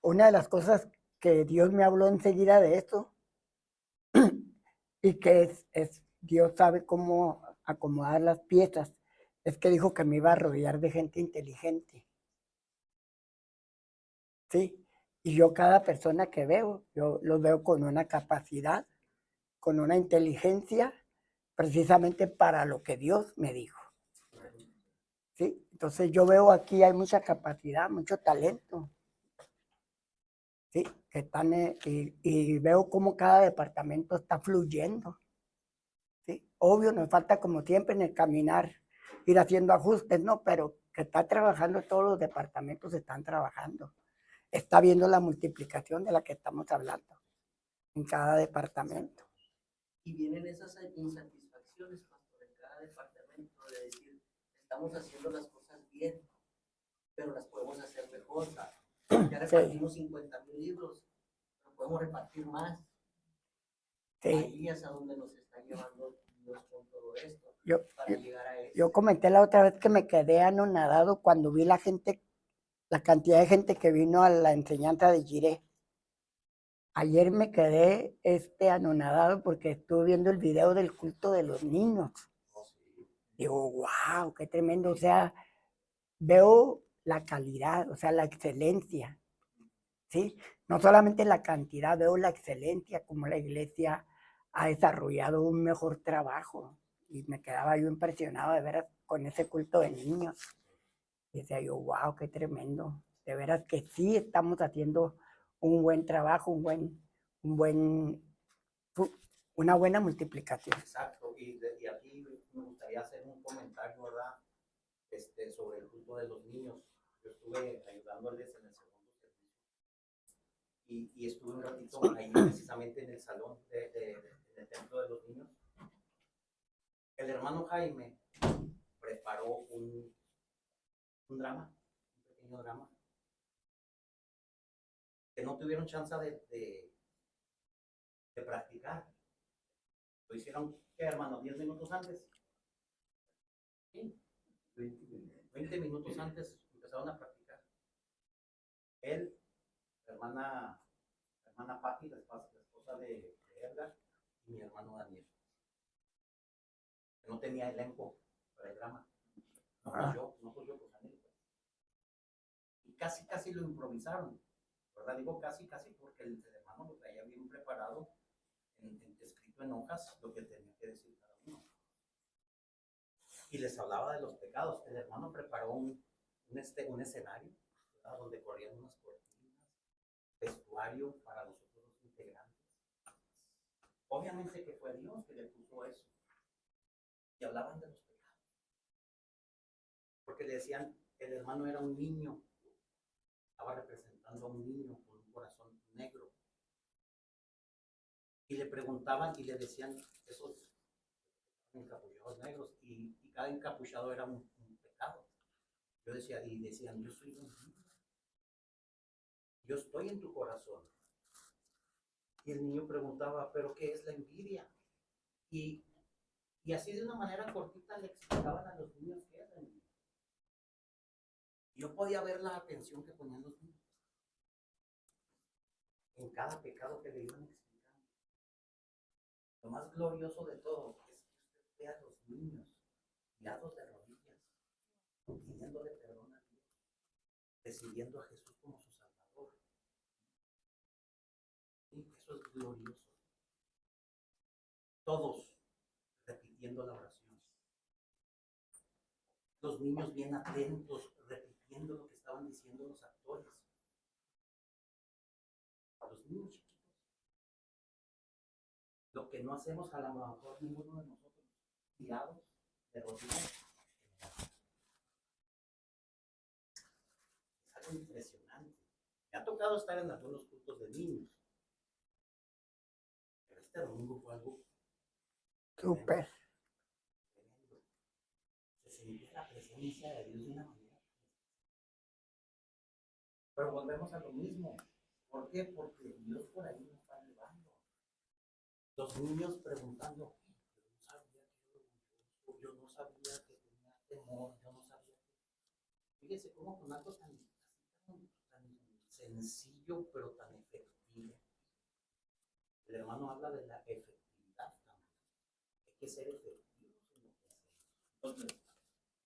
una de las cosas que Dios me habló enseguida de esto y que Dios sabe cómo acomodar las piezas, es que dijo que me iba a rodear de gente inteligente. ¿Sí? Y yo cada persona que veo, yo los veo con una capacidad, con una inteligencia, precisamente para lo que Dios me dijo. ¿Sí? Entonces yo veo aquí hay mucha capacidad, mucho talento. ¿Sí? Que están, y veo cómo cada departamento está fluyendo. ¿Sí? Obvio, nos falta como siempre en el caminar, ir haciendo ajustes, ¿no? Pero que está trabajando, todos los departamentos están trabajando. Está viendo la multiplicación de la que estamos hablando en cada departamento. Y vienen esas insatisfacciones, pastor, en cada departamento de decir, estamos haciendo las cosas bien, pero las podemos hacer mejor. Ya repartimos 50,000 libros, pero podemos repartir más. Sí. Ahí es a donde nos está llevando Dios con todo esto, para llegar a eso. Yo comenté la otra vez que me quedé anonadado cuando vi la gente, la cantidad de gente que vino a la enseñanza de Jiré. Ayer me quedé anonadado porque estuve viendo el video del culto de los niños. Digo, wow, qué tremendo. O sea, veo la calidad, o sea, la excelencia. ¿Sí? No solamente la cantidad, veo la excelencia, como la iglesia ha desarrollado un mejor trabajo. Y me quedaba yo impresionado de veras con ese culto de niños. Y decía yo, wow, qué tremendo. De veras que sí estamos haciendo un buen trabajo, una buena multiplicación. Exacto, y aquí me gustaría hacer un comentario, ¿verdad? Sobre el culto de los niños. Yo estuve ayudándoles en el segundo servicio y estuve un ratito ahí precisamente en el salón del templo de los niños. El hermano Jaime preparó un drama, un pequeño drama, que no tuvieron chance de practicar. Lo hicieron, ¿qué, hermano? ¿10 minutos antes? Sí. 20 minutos antes empezaron a practicar. Él, la hermana Patti, la esposa de Edgar, y mi hermano Daniel. No tenía elenco para el drama. No pues yo, pues Daniel. Y casi lo improvisaron. ¿Verdad? Digo casi porque el hermano lo traía bien preparado, escrito en hojas, lo que tenía que decir cada uno. Y les hablaba de los pecados. El hermano preparó un escenario, ¿verdad? Donde corrían unas cortinas, vestuario para los otros integrantes. Obviamente que fue Dios que le puso eso. Y hablaban de los pecados. Porque le decían, el hermano era un niño, estaba representando a un niño con un corazón negro. Y le preguntaban y le decían esos encapuchados negros, y cada encapuchado era un pecado. Yo decía, y decían, yo soy un niño, yo estoy en tu corazón. Y el niño preguntaba, ¿pero qué es la envidia? Y así de una manera cortita le explicaban a los niños qué es la envidia. Yo podía ver la atención que ponían los niños en cada pecado que le iban explicando. Lo más glorioso de todo es que usted vea a los niños tirados de rodillas, pidiéndole perdón a Dios, recibiendo a Jesús como su Salvador. Y eso es glorioso. Todos repitiendo la oración. Los niños bien atentos, repitiendo lo que estaban diciendo los actores. A los niños chiquitos. Lo que no hacemos a lo mejor ninguno de nosotros, tirados de rodillas. Es algo impresionante. Me ha tocado estar en algunos cultos de niños. Pero este domingo fue algo súper. Se sentía la presencia de Dios de una manera. Pero volvemos a lo mismo. ¿Por qué? Porque Dios por ahí nos está llevando. Los niños preguntando, yo no sabía que tenía temor, yo no sabía que... Fíjese cómo con algo tan sencillo, pero tan efectivo. El hermano habla de la efectividad también. Hay que ser efectivos en lo que hacemos. Entonces,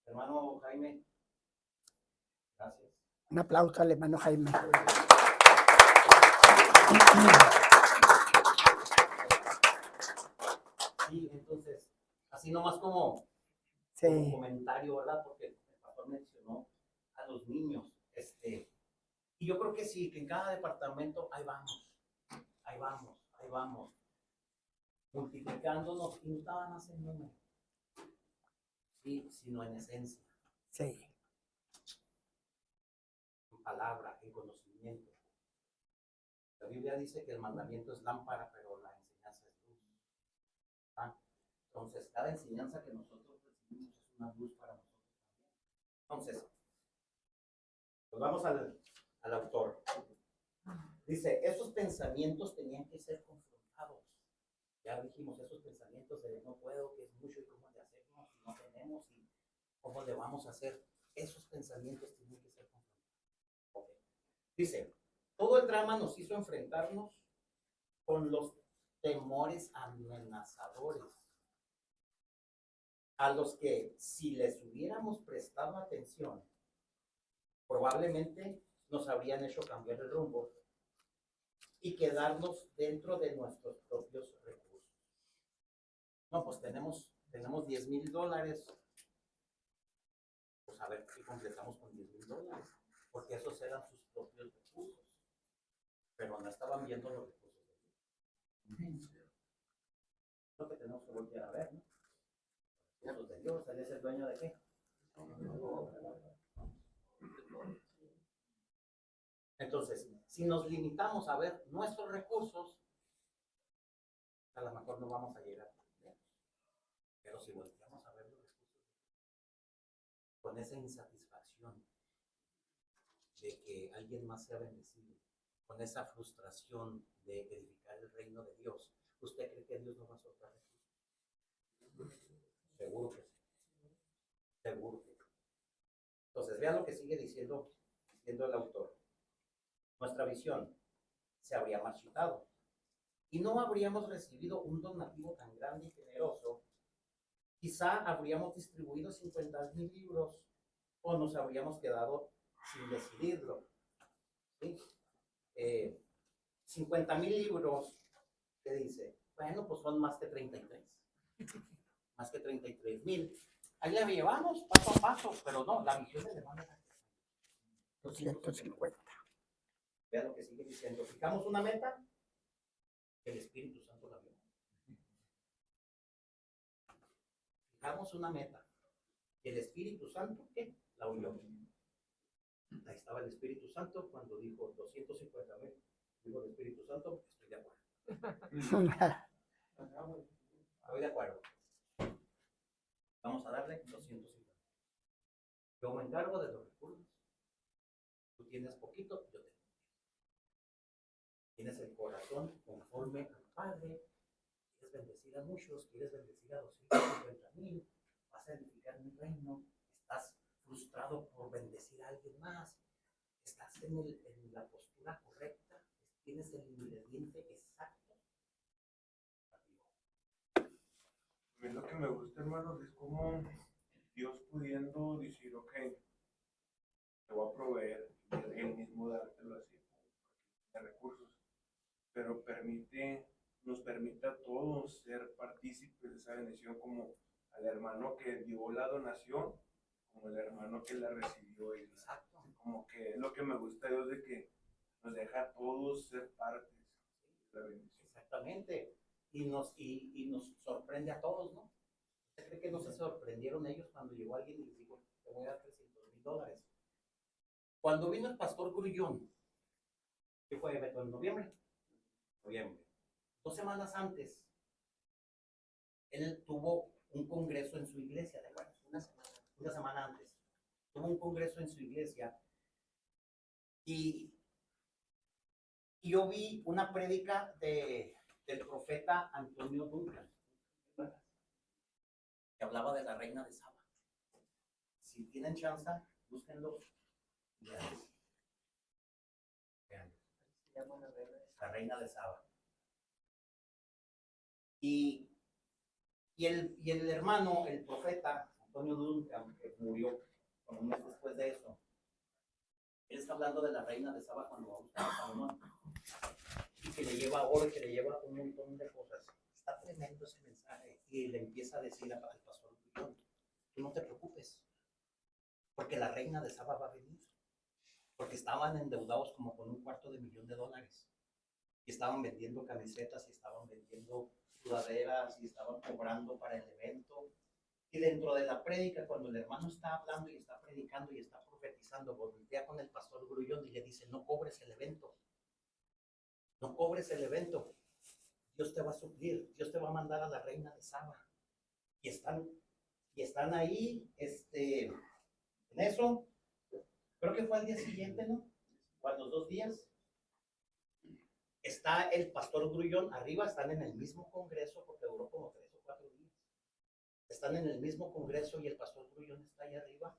hermano Jaime, gracias. Un aplauso al hermano Jaime. Sí, entonces, así nomás como Sí, comentario, ¿verdad? Porque el pastor mencionó a los niños. Y yo creo que sí, que en cada departamento ahí vamos, ahí vamos, ahí vamos, multiplicándonos y no nada más en número, sí, sino en esencia, sí, en palabra, en conocimiento. La Biblia dice que el mandamiento es lámpara, pero la enseñanza es luz. ¿Ah? Entonces, cada enseñanza que nosotros recibimos es una luz para nosotros también. Entonces, pues vamos al autor. Dice, esos pensamientos tenían que ser confrontados. Ya dijimos, esos pensamientos de no puedo, que es mucho, y cómo le hacemos, y no tenemos, y cómo le vamos a hacer. Esos pensamientos tienen que ser confrontados. Okay. Dice, todo el drama nos hizo enfrentarnos con los temores amenazadores, a los que si les hubiéramos prestado atención, probablemente nos habrían hecho cambiar el rumbo y quedarnos dentro de nuestros propios recursos. No, pues tenemos $10,000, pues a ver si completamos con $10,000, porque esos eran sus propios recursos, pero no estaban viendo los recursos de Dios. Lo que tenemos que voltear a ver, ¿no? Los de Dios, ¿él es el dueño de qué? Entonces, si nos limitamos a ver nuestros recursos, a lo mejor no vamos a llegar lejos. Pero si volteamos a ver los recursos, con esa insatisfacción de que alguien más sea bendecido, con esa frustración de edificar el reino de Dios, ¿usted cree que Dios no va a soltar recursos? Seguro que sí. Seguro que sí. Entonces, vean lo que sigue diciendo el autor. Nuestra visión se habría marchitado y no habríamos recibido un donativo tan grande y generoso. Quizá habríamos distribuido 50,000 libros o nos habríamos quedado sin decidirlo. ¿Sí? 50,000 libros, ¿qué dice? Bueno, pues son más que 33. Más que 33,000. Ahí la llevamos paso a paso, pero no, la visión de hermano era 250. Vean lo que sigue diciendo. Fijamos una meta, el Espíritu Santo la vio. Fijamos una meta, el Espíritu Santo, ¿qué? La oyó. Ahí estaba el Espíritu Santo cuando dijo 250,000. Dijo el Espíritu Santo, estoy de acuerdo. Estoy de acuerdo. Vamos a darle 250. Yo me encargo de los recursos. Tú tienes poquito, yo tengo. Tienes el corazón conforme al Padre. Quieres bendecir a muchos, quieres bendecir a 250,000. Vas a edificar mi reino. Estás frustrado por bendecir a alguien más. Estás en la postura correcta. Tienes el ingrediente exacto. A mí lo que me gusta, hermanos, es como Dios pudiendo decir, ok, te voy a proveer, y Él mismo dártelo así, de recursos, pero nos permite a todos ser partícipes de esa bendición, como al hermano que dio la donación, como el hermano que la recibió. Exacto. Como que es lo que me gusta de Dios, de que nos deja a todos ser partes de la bendición. Exactamente. Y nos sorprende a todos, ¿no? ¿Usted cree que no se sorprendieron ellos cuando llegó alguien y les dijo, te voy a dar $300,000? Cuando vino el pastor Grullón, ¿qué fue, Beto? ¿En noviembre? Noviembre. 2 semanas antes, él tuvo un congreso en su iglesia, ¿de acuerdo? Una semana antes. Tuvo un congreso en su iglesia y yo vi una prédica del profeta Antonio Duncan, que hablaba de la reina de Saba. Si tienen chance, búsquenlo. llama la reina? La reina de Saba. Y el hermano, el profeta Antonio Duncan, que murió un mes después de eso, él está hablando de la reina de Saba cuando va a buscar a Salomón. Y que le lleva oro, que le lleva un montón de cosas. Está tremendo ese mensaje. Y le empieza a decir al pastor Guillón, tú no te preocupes, porque la reina de Saba va a venir. Porque estaban endeudados como con $250,000. Y estaban vendiendo camisetas, y estaban vendiendo sudaderas, y estaban cobrando para el evento. Y dentro de la prédica, cuando el hermano está hablando y está predicando y está profetizando, voltea con el pastor Grullón y le dice, no cobres el evento. No cobres el evento. Dios te va a suplir. Dios te va a mandar a la reina de Saba. Y están ahí, en eso. Creo que fue al día siguiente, ¿no? O a los 2 días. Está el pastor Grullón arriba, están en el mismo congreso, porque duró como 3 o 4 días. Están en el mismo congreso y el pastor Grullón está ahí arriba,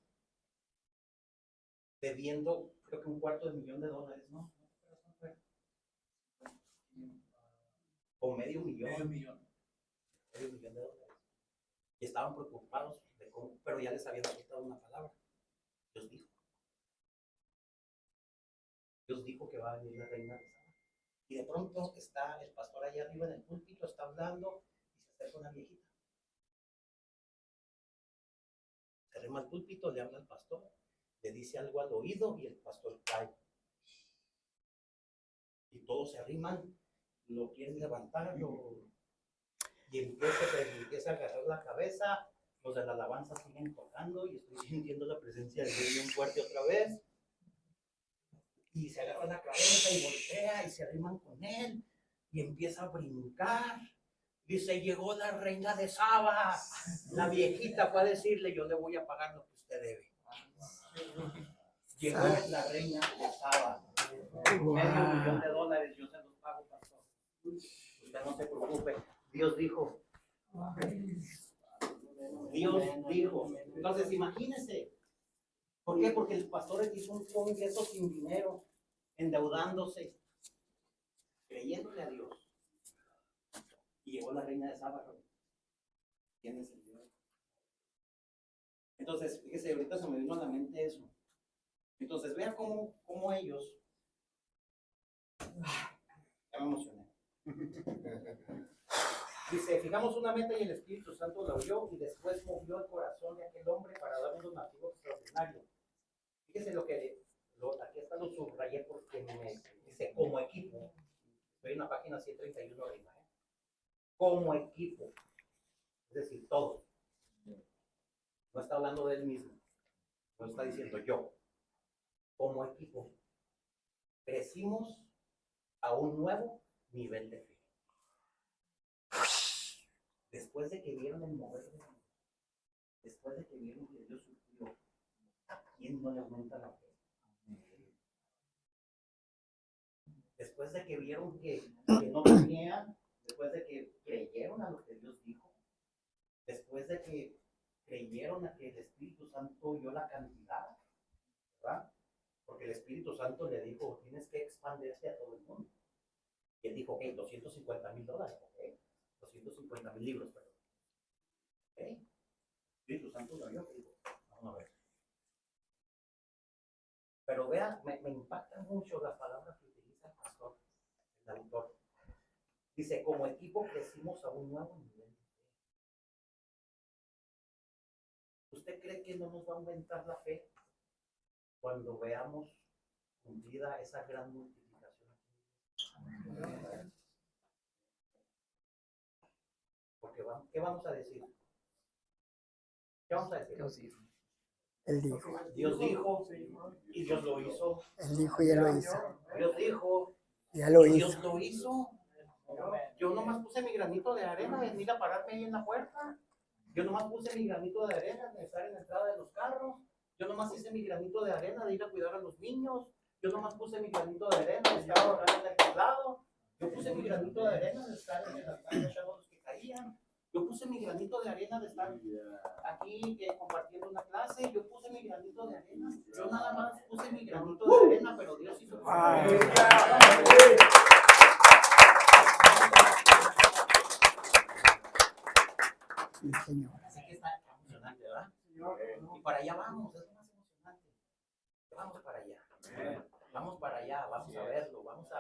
debiendo, creo que $250,000, ¿no? O medio millón de dólares. Y estaban preocupados de cómo, pero ya les habían soltado una palabra. Dios dijo que va a venir la reina de Saba. Y de pronto está el pastor allá arriba en el púlpito, está hablando y se acerca una viejita. Se arrima al púlpito, le habla al pastor, le dice algo al oído y el pastor cae. Y todos se arriman, lo quieren levantar, y empieza a agarrar la cabeza. Los de la alabanza siguen tocando y estoy sintiendo la presencia de Dios bien fuerte otra vez. Y se agarra la cabeza y voltea y se arriman con él y empieza a brincar. Dice, llegó la reina de Saba. La viejita fue a decirle, yo le voy a pagar lo que usted debe. Llegó la reina de Saba. $500,000, yo se los pago, pastor. Usted no se preocupe. Dios dijo. Entonces, imagínense. ¿Por qué? Porque el pastor hizo un congreso sin dinero, endeudándose, creyéndole a Dios. Y llegó la reina de Saba. ¿Quién es el Dios? Entonces, fíjese, ahorita se me vino a la mente eso. Entonces, vea cómo ellos. Ya me emocioné. Dice, fijamos una meta y el Espíritu Santo la oyó y después movió el corazón de aquel hombre para dar un donativo extraordinario. Fíjese aquí está lo subrayé porque me dice como equipo. Estoy en la página 131 arriba. Como equipo. Es decir, todos. No está hablando de él mismo. No está diciendo yo. Como equipo. Crecimos a un nuevo nivel de fe. Después de que vieron el mover de Dios, después de que vieron que Dios sufrió, ¿a quién no le aumenta la fe? Después de que vieron que no tenían, después de que creyeron a lo que Dios dijo, después de que creyeron a que el Espíritu Santo dio la cantidad, ¿verdad? Porque el Espíritu Santo le dijo, tienes que expandirte a todo el mundo. Y él dijo, ok, $250,000, ok. 250,000 libros, perdón. ¿Ok? El Espíritu Santo lo vio, dijo, vamos a ver. Pero vea, me impactan mucho las palabras que utiliza el pastor, el autor. Dice, como equipo crecimos a un nuevo nivel. ¿Usted cree que no nos va a aumentar la fe cuando veamos cumplida esa gran multiplicación aquí? Porque ¿qué vamos a decir? ¿Qué vamos a decir? Dios dijo. Él dijo. Dios dijo y Dios lo hizo. Él dijo y él lo hizo. Dios dijo Y ya lo y Dios hizo. lo hizo. Yo nomás puse mi granito de arena de venir a pararme ahí en la puerta. Yo nomás puse mi granito de arena de estar en la entrada de los carros. Yo nomás hice mi granito de arena de ir a cuidar a los niños. Yo nomás puse mi granito de arena de estar ahorrando en el teclado. Yo puse mi granito de arena de estar en el altar echando los que caían. Yo puse mi granito de arena de estar aquí compartiendo una clase, yo puse mi granito de arena. Yo nada más puse mi granito de arena, pero Dios hizo. Sí, señor. Así que está emocionante, ¿verdad? Y para allá vamos, es lo más emocionante. Vamos para allá. Vamos para allá, vamos a verlo, vamos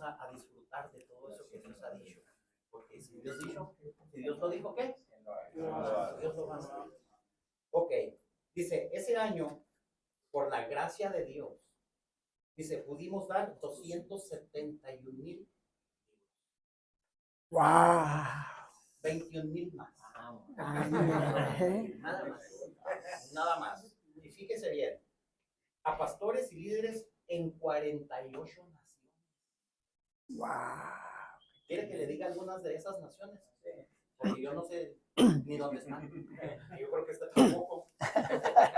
a disfrutar de todo eso que Dios ha dicho. Porque si Dios dijo, si Dios lo dijo, ¿qué? Dios lo va a hacer. Ok, dice, ese año, por la gracia de Dios, dice, pudimos dar 271,000, ¡Wow! 21,000 más. Ándale. Nada más. Y fíjese bien, a pastores y líderes en 48 naciones. ¡Wow! ¿Quiere que le diga algunas de esas naciones? Porque yo no sé ni dónde están. Yo creo que está tampoco.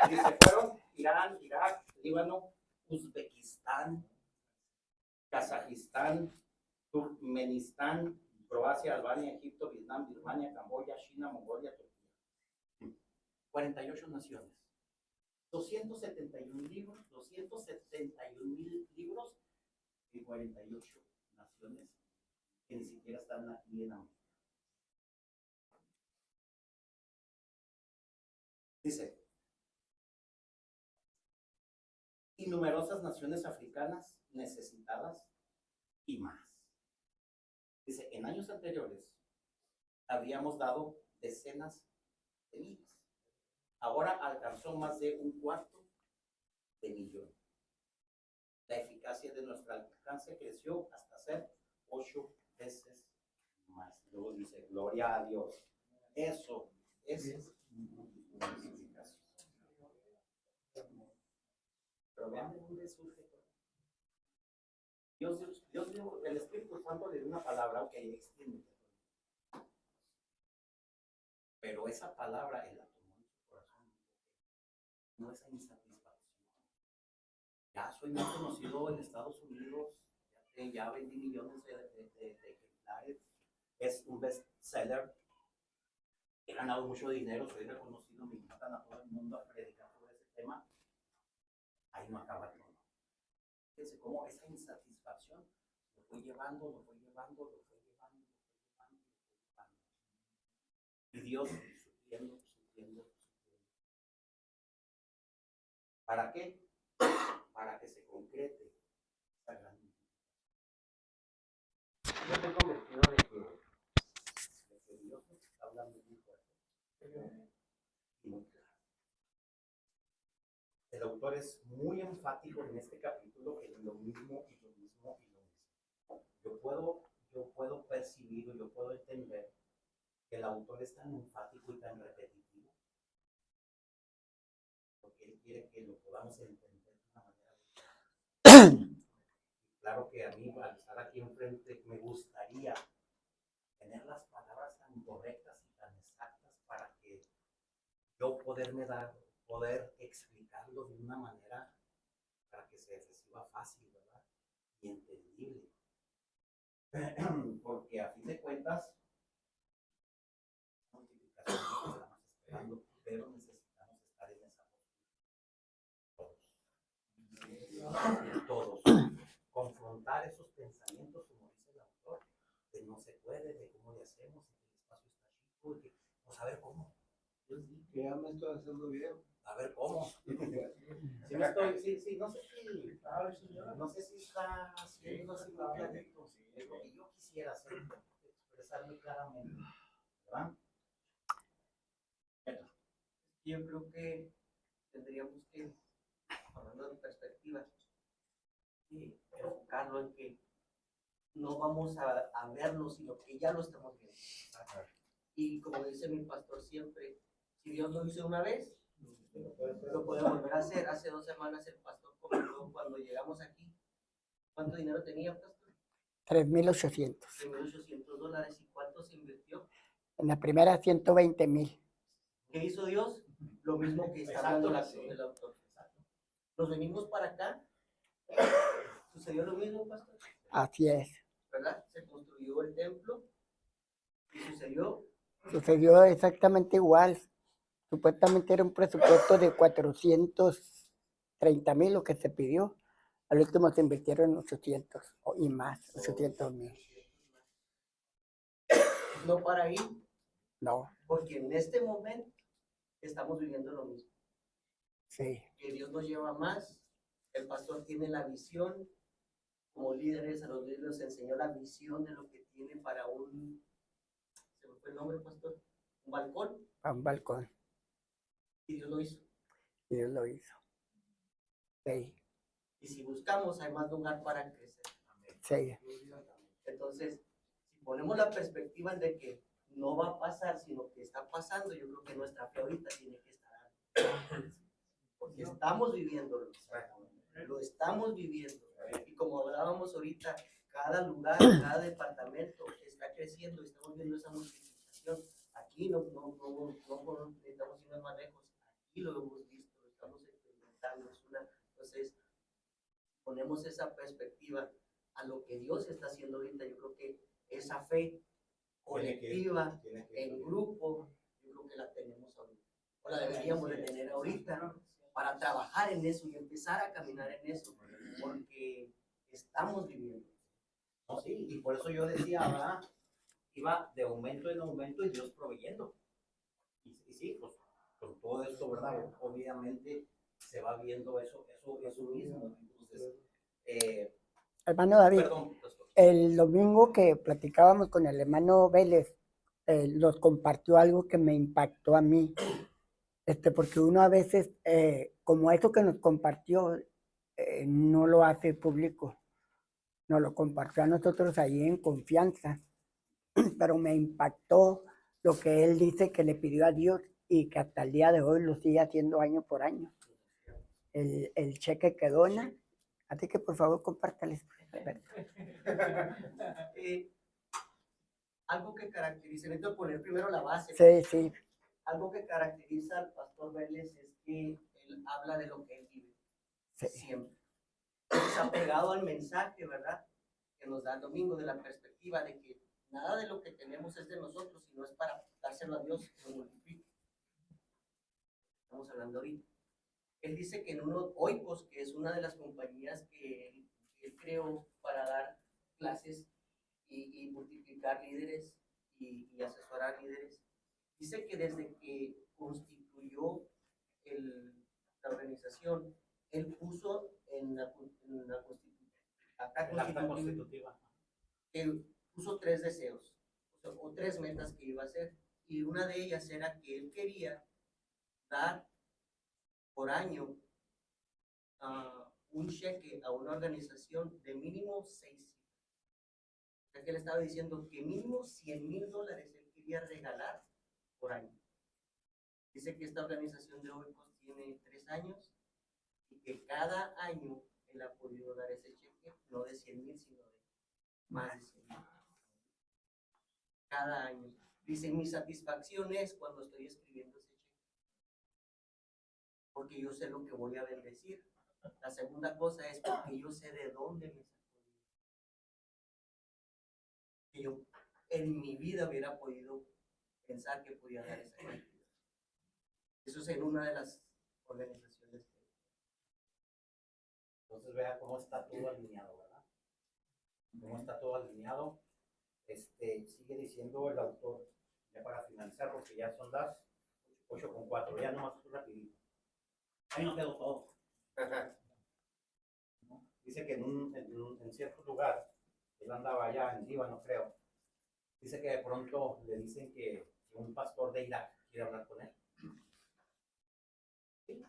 Dice, fueron Irán, Irak, Líbano, Uzbekistán, Kazajistán, Turkmenistán, Croacia, Albania, Egipto, Vietnam, Birmania, Camboya, China, Mongolia, Turquía. 48 naciones. 271,000 libros, 271,000 libros en 48 naciones que ni siquiera están aquí en América. Dice, y numerosas naciones africanas necesitadas y más. Dice, en años anteriores habíamos dado decenas de miles. Ahora alcanzó más de 250,000,000. La eficacia de nuestro alcance creció hasta ser 8 veces más. Luego dice, gloria a Dios. Eso es multiplicación. Pero vean de dónde surge todo. Dios dio, el Espíritu Santo le dio una palabra, ok, extiende. Pero esa palabra él la tomó en su corazón. No esa insatisfacción. Ya soy muy conocido en Estados Unidos, ya vendí millones de ejemplares, es un bestseller, he ganado mucho dinero, soy reconocido, me invitan a todo el mundo a predicar sobre ese tema. Ahí no acaba todo. Fíjense cómo esa insatisfacción lo fue llevando, lo fue llevando, lo fue llevando, lo fue llevando, lo fue llevando. Y Dios supliendo. ¿Para qué? Para que se concrete esa gran multiplicación. Yo estoy convencido de que Dios nos está hablando muy fuerte y muy claro. El autor es muy enfático en este capítulo en lo mismo y lo mismo y lo mismo. Yo puedo percibir o yo puedo entender que el autor es tan enfático y tan repetitivo porque él quiere que lo podamos entender de una manera diferente. Claro que a mí, al estar aquí enfrente, me gustaría tener las palabras tan correctas y tan exactas para que yo poder explicarlo de una manera para que se reciba fácil, ¿verdad? Y entendible. Porque a fin de cuentas, multiplicación es lo que estamos esperando, pero necesitamos estar en esa postura. Todos. Confrontar esos pensamientos, como dice el autor, de no se puede, de cómo le hacemos, de que el espacio está chico, de que, pues a ver cómo. Que ya me estoy haciendo bien. A ver cómo. No sé si está haciendo así muy clarito. Es lo que yo quisiera hacer, expresarme claramente, ¿verdad? Yo creo que tendríamos que, hablando de perspectiva, enfocarlo en que no vamos a vernos, sino que ya lo estamos viendo. Y como dice mi pastor siempre, si Dios lo hizo una vez, lo puede volver a hacer. Hace 2 semanas el pastor comentó cuando llegamos aquí, ¿cuánto dinero tenía, pastor? 3,800. $3,800. ¿Y cuánto se invirtió? En la primera 120,000. ¿Qué hizo Dios? Lo mismo que está hablando el autor. Nos venimos para acá. ¿Sucedió lo mismo, pastor? Así es. ¿Verdad? Se construyó el templo. ¿Y sucedió? Sucedió exactamente igual. Supuestamente era un presupuesto de 430,000 lo que se pidió. Al último se invirtieron 800 y más, 800,000. No para ahí, No, porque en este momento estamos viviendo lo mismo. sí, Que Dios nos lleva más. El pastor tiene la visión. Como líderes, a los líderes les enseñó la visión de lo que tiene para ¿se me fue el nombre, pastor? Un balcón. a un balcón. Y Dios lo hizo. Y Dios lo hizo. Sí, Y si buscamos, hay más lugar para crecer. sí, Entonces, si ponemos la perspectiva de que no va a pasar, sino que está pasando, yo creo que nuestra fe ahorita tiene que estar alta. Porque estamos viviéndolo. Lo estamos viviendo. Y como hablábamos ahorita, cada lugar, cada departamento está creciendo y estamos viendo esa multiplicación. Aquí no necesitamos irnos más lejos. Aquí lo hemos visto, lo estamos experimentando. Entonces, ponemos esa perspectiva a lo que Dios está haciendo ahorita. Yo creo que esa fe colectiva, en grupo, yo creo que la tenemos ahorita. O la deberíamos de tener ahorita para trabajar en eso y empezar a caminar en eso, porque estamos viviendo. No, sí, y por eso yo decía, ¿verdad? Iba de aumento en aumento y Dios proveyendo. Y sí, pues con todo esto, ¿verdad? Obviamente se va viendo eso mismo. Entonces, hermano David, perdón, pastor. el domingo que platicábamos con el hermano Vélez, nos compartió algo que me impactó a mí, porque uno a veces, como eso que nos compartió, no lo hace público, nos lo compartió a nosotros ahí en confianza, pero me impactó lo que él dice que le pidió a Dios y que hasta el día de hoy lo sigue haciendo año por año. El cheque que dona, así que por favor compártales. Algo que caracteriza, necesito poner primero la base. Sí, sí. Algo que caracteriza al pastor Vélez es que él habla de lo que él vive. Sí. Siempre. Se ha pegado al mensaje, ¿verdad? Que nos da el domingo, de la perspectiva de que nada de lo que tenemos es de nosotros, sino es para dárselo a Dios que lo multiplique. Estamos hablando ahorita. Él dice que en Oikos, que es una de las compañías que él creó para dar clases y multiplicar líderes y asesorar líderes, dice que desde que constituyó la organización, él puso en la acta constitutiva que puso 3 deseos, o 3 metas que iba a hacer, y una de ellas era que él quería dar por año un cheque a una organización de mínimo 6. O sea que él estaba diciendo que mínimo $100,000 él quería regalar por año. Dice que esta organización de Oikos tiene 3 años y que cada año él ha podido dar ese cheque, no de 100,000, sino de más de 100,000. Cada año. Dice, mi satisfacción es cuando estoy escribiendo ese cheque, porque yo sé lo que voy a bendecir. La segunda cosa es porque yo sé de dónde me sacó. Que yo en mi vida hubiera podido pensar que podía dar esa cantidad. Eso es en una de las organizaciones. Entonces vea cómo está todo alineado, ¿verdad? Cómo está todo alineado. Sigue diciendo el autor, ya para finalizar, porque ya son las 8:04, ya nomás rapidito. Ahí no quedó todo. Dice que en cierto lugar, él andaba allá en Líbano, creo. Dice que de pronto le dicen que un pastor de Irak quiere hablar con él. ¿Sí?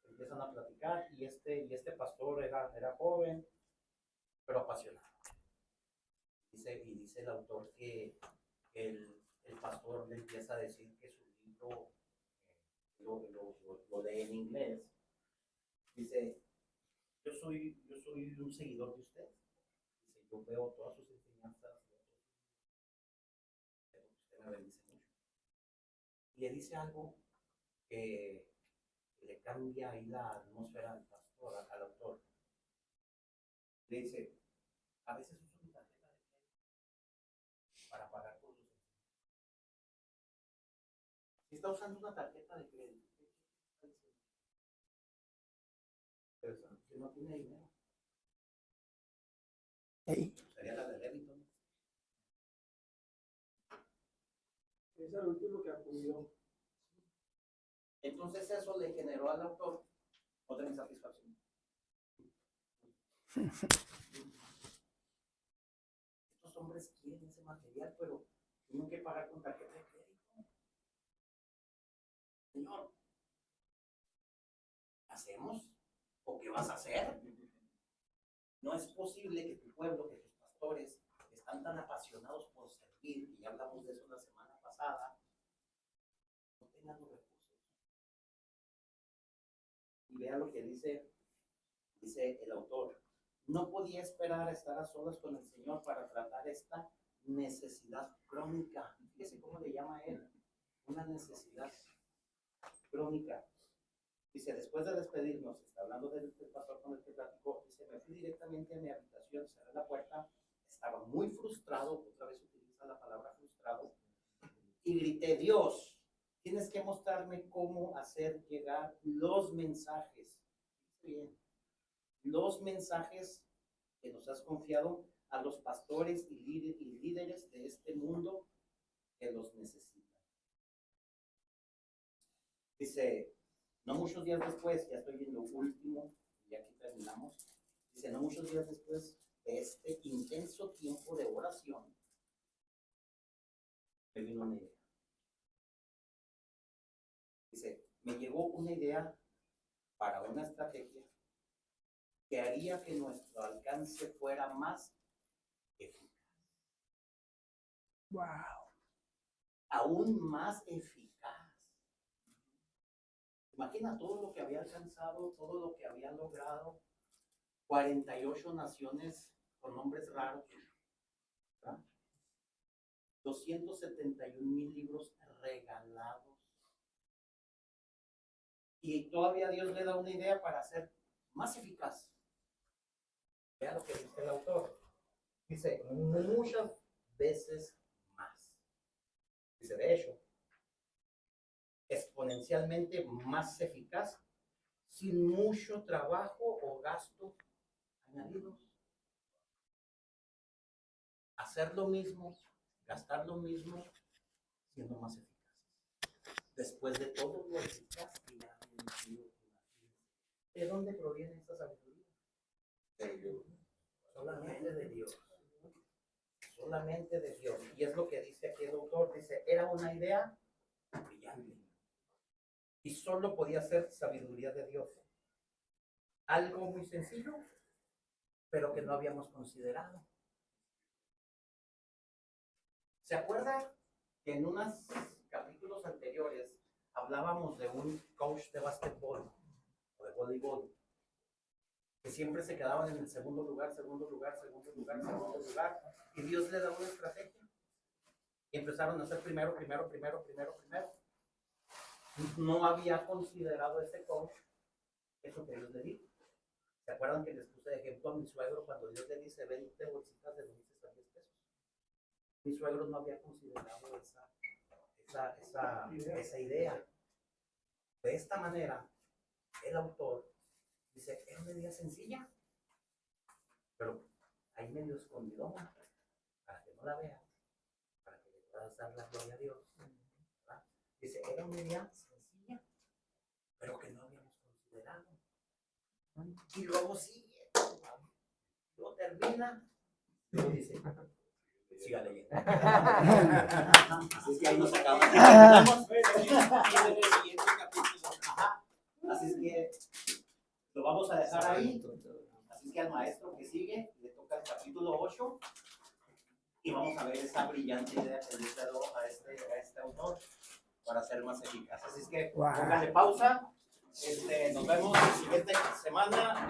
Empiezan a platicar y este pastor era joven, pero apasionado. Dice el autor que el pastor le empieza a decir que su libro lo lee en inglés. Dice, yo soy un seguidor de usted. Dice, yo veo todas sus enseñanzas, pero usted me bendice mucho. Y le dice algo que le cambia ahí la atmósfera al pastor, al autor. Le dice, a veces uso mi tarjeta de crédito para pagar por sus enseñanzas. Está usando una tarjeta de crédito. Que no tiene dinero. Ey, Sería la de débito. Es el último que acudió. Entonces eso le generó al autor otra insatisfacción. Estos hombres quieren ese material, pero tienen que pagar con tarjeta de crédito. Señor, ¿qué hacemos? ¿O qué vas a hacer? No es posible que tu pueblo, que tus pastores están tan apasionados por servir, y ya hablamos de eso la semana pasada, no tengan los recursos. Y vea lo que dice el autor. No podía esperar a estar a solas con el Señor para tratar esta necesidad crónica. Fíjese cómo le llama él. Una necesidad crónica. Dice, después de despedirnos, está hablando del pastor con el que platicó, dice, me fui directamente a mi habitación, cerré la puerta, estaba muy frustrado, otra vez utiliza la palabra frustrado, y grité, Dios, tienes que mostrarme cómo hacer llegar los mensajes. Bien. Los mensajes que nos has confiado a los pastores y líderes de este mundo que los necesitan. Dice, no muchos días después, ya estoy en lo último, y aquí terminamos. Dice, no muchos días después de este intenso tiempo de oración, me vino una idea. Dice, me llegó una idea para una estrategia que haría que nuestro alcance fuera más eficaz. wow. Aún más eficaz. Imagina todo lo que había alcanzado, todo lo que había logrado. 48 naciones con nombres raros. ¿Verdad? 271,000 libros regalados. Y todavía Dios le da una idea para ser más eficaz. Vea lo que dice el autor. Dice, muchas veces más. Dice, de hecho, exponencialmente más eficaz, sin mucho trabajo o gasto añadidos. Hacer lo mismo, gastar lo mismo, siendo más eficaces. Después de todo lo eficaz que ya han sido. ¿De dónde proviene esta sabiduría? De Dios. Solamente de Dios. Solamente de Dios. Y es lo que dice aquí el autor. Dice, era una idea brillante. Y solo podía ser sabiduría de Dios. Algo muy sencillo, pero que no habíamos considerado. ¿Se acuerda que en unos capítulos anteriores hablábamos de un coach de básquetbol o de voleibol? Que siempre se quedaban en el segundo lugar, y Dios le da una estrategia. Y empezaron a hacer primero. No había considerado ese coach eso que Dios le dijo. ¿Se acuerdan que les puse de ejemplo a mi suegro cuando Dios le dice 20 bolsitas de dulces a 10 pesos? Mi suegro no había considerado esa idea. De esta manera, el autor dice, es una idea sencilla, pero ahí medio escondido, para que no la veas, para que le puedas dar la gloria a Dios. ¿Verdad? Dice, era una idea sencilla, pero que no habíamos considerado. Y luego sigue, luego termina, y luego dice, siga leyendo. Así es que ahí nos acabamos. Así es que lo vamos a dejar ahí. Así es que al maestro que sigue le toca el capítulo 8 y vamos a ver esa brillante idea que le dio a este autor para ser más eficaz. Así es que póngale pausa. Nos vemos la siguiente semana.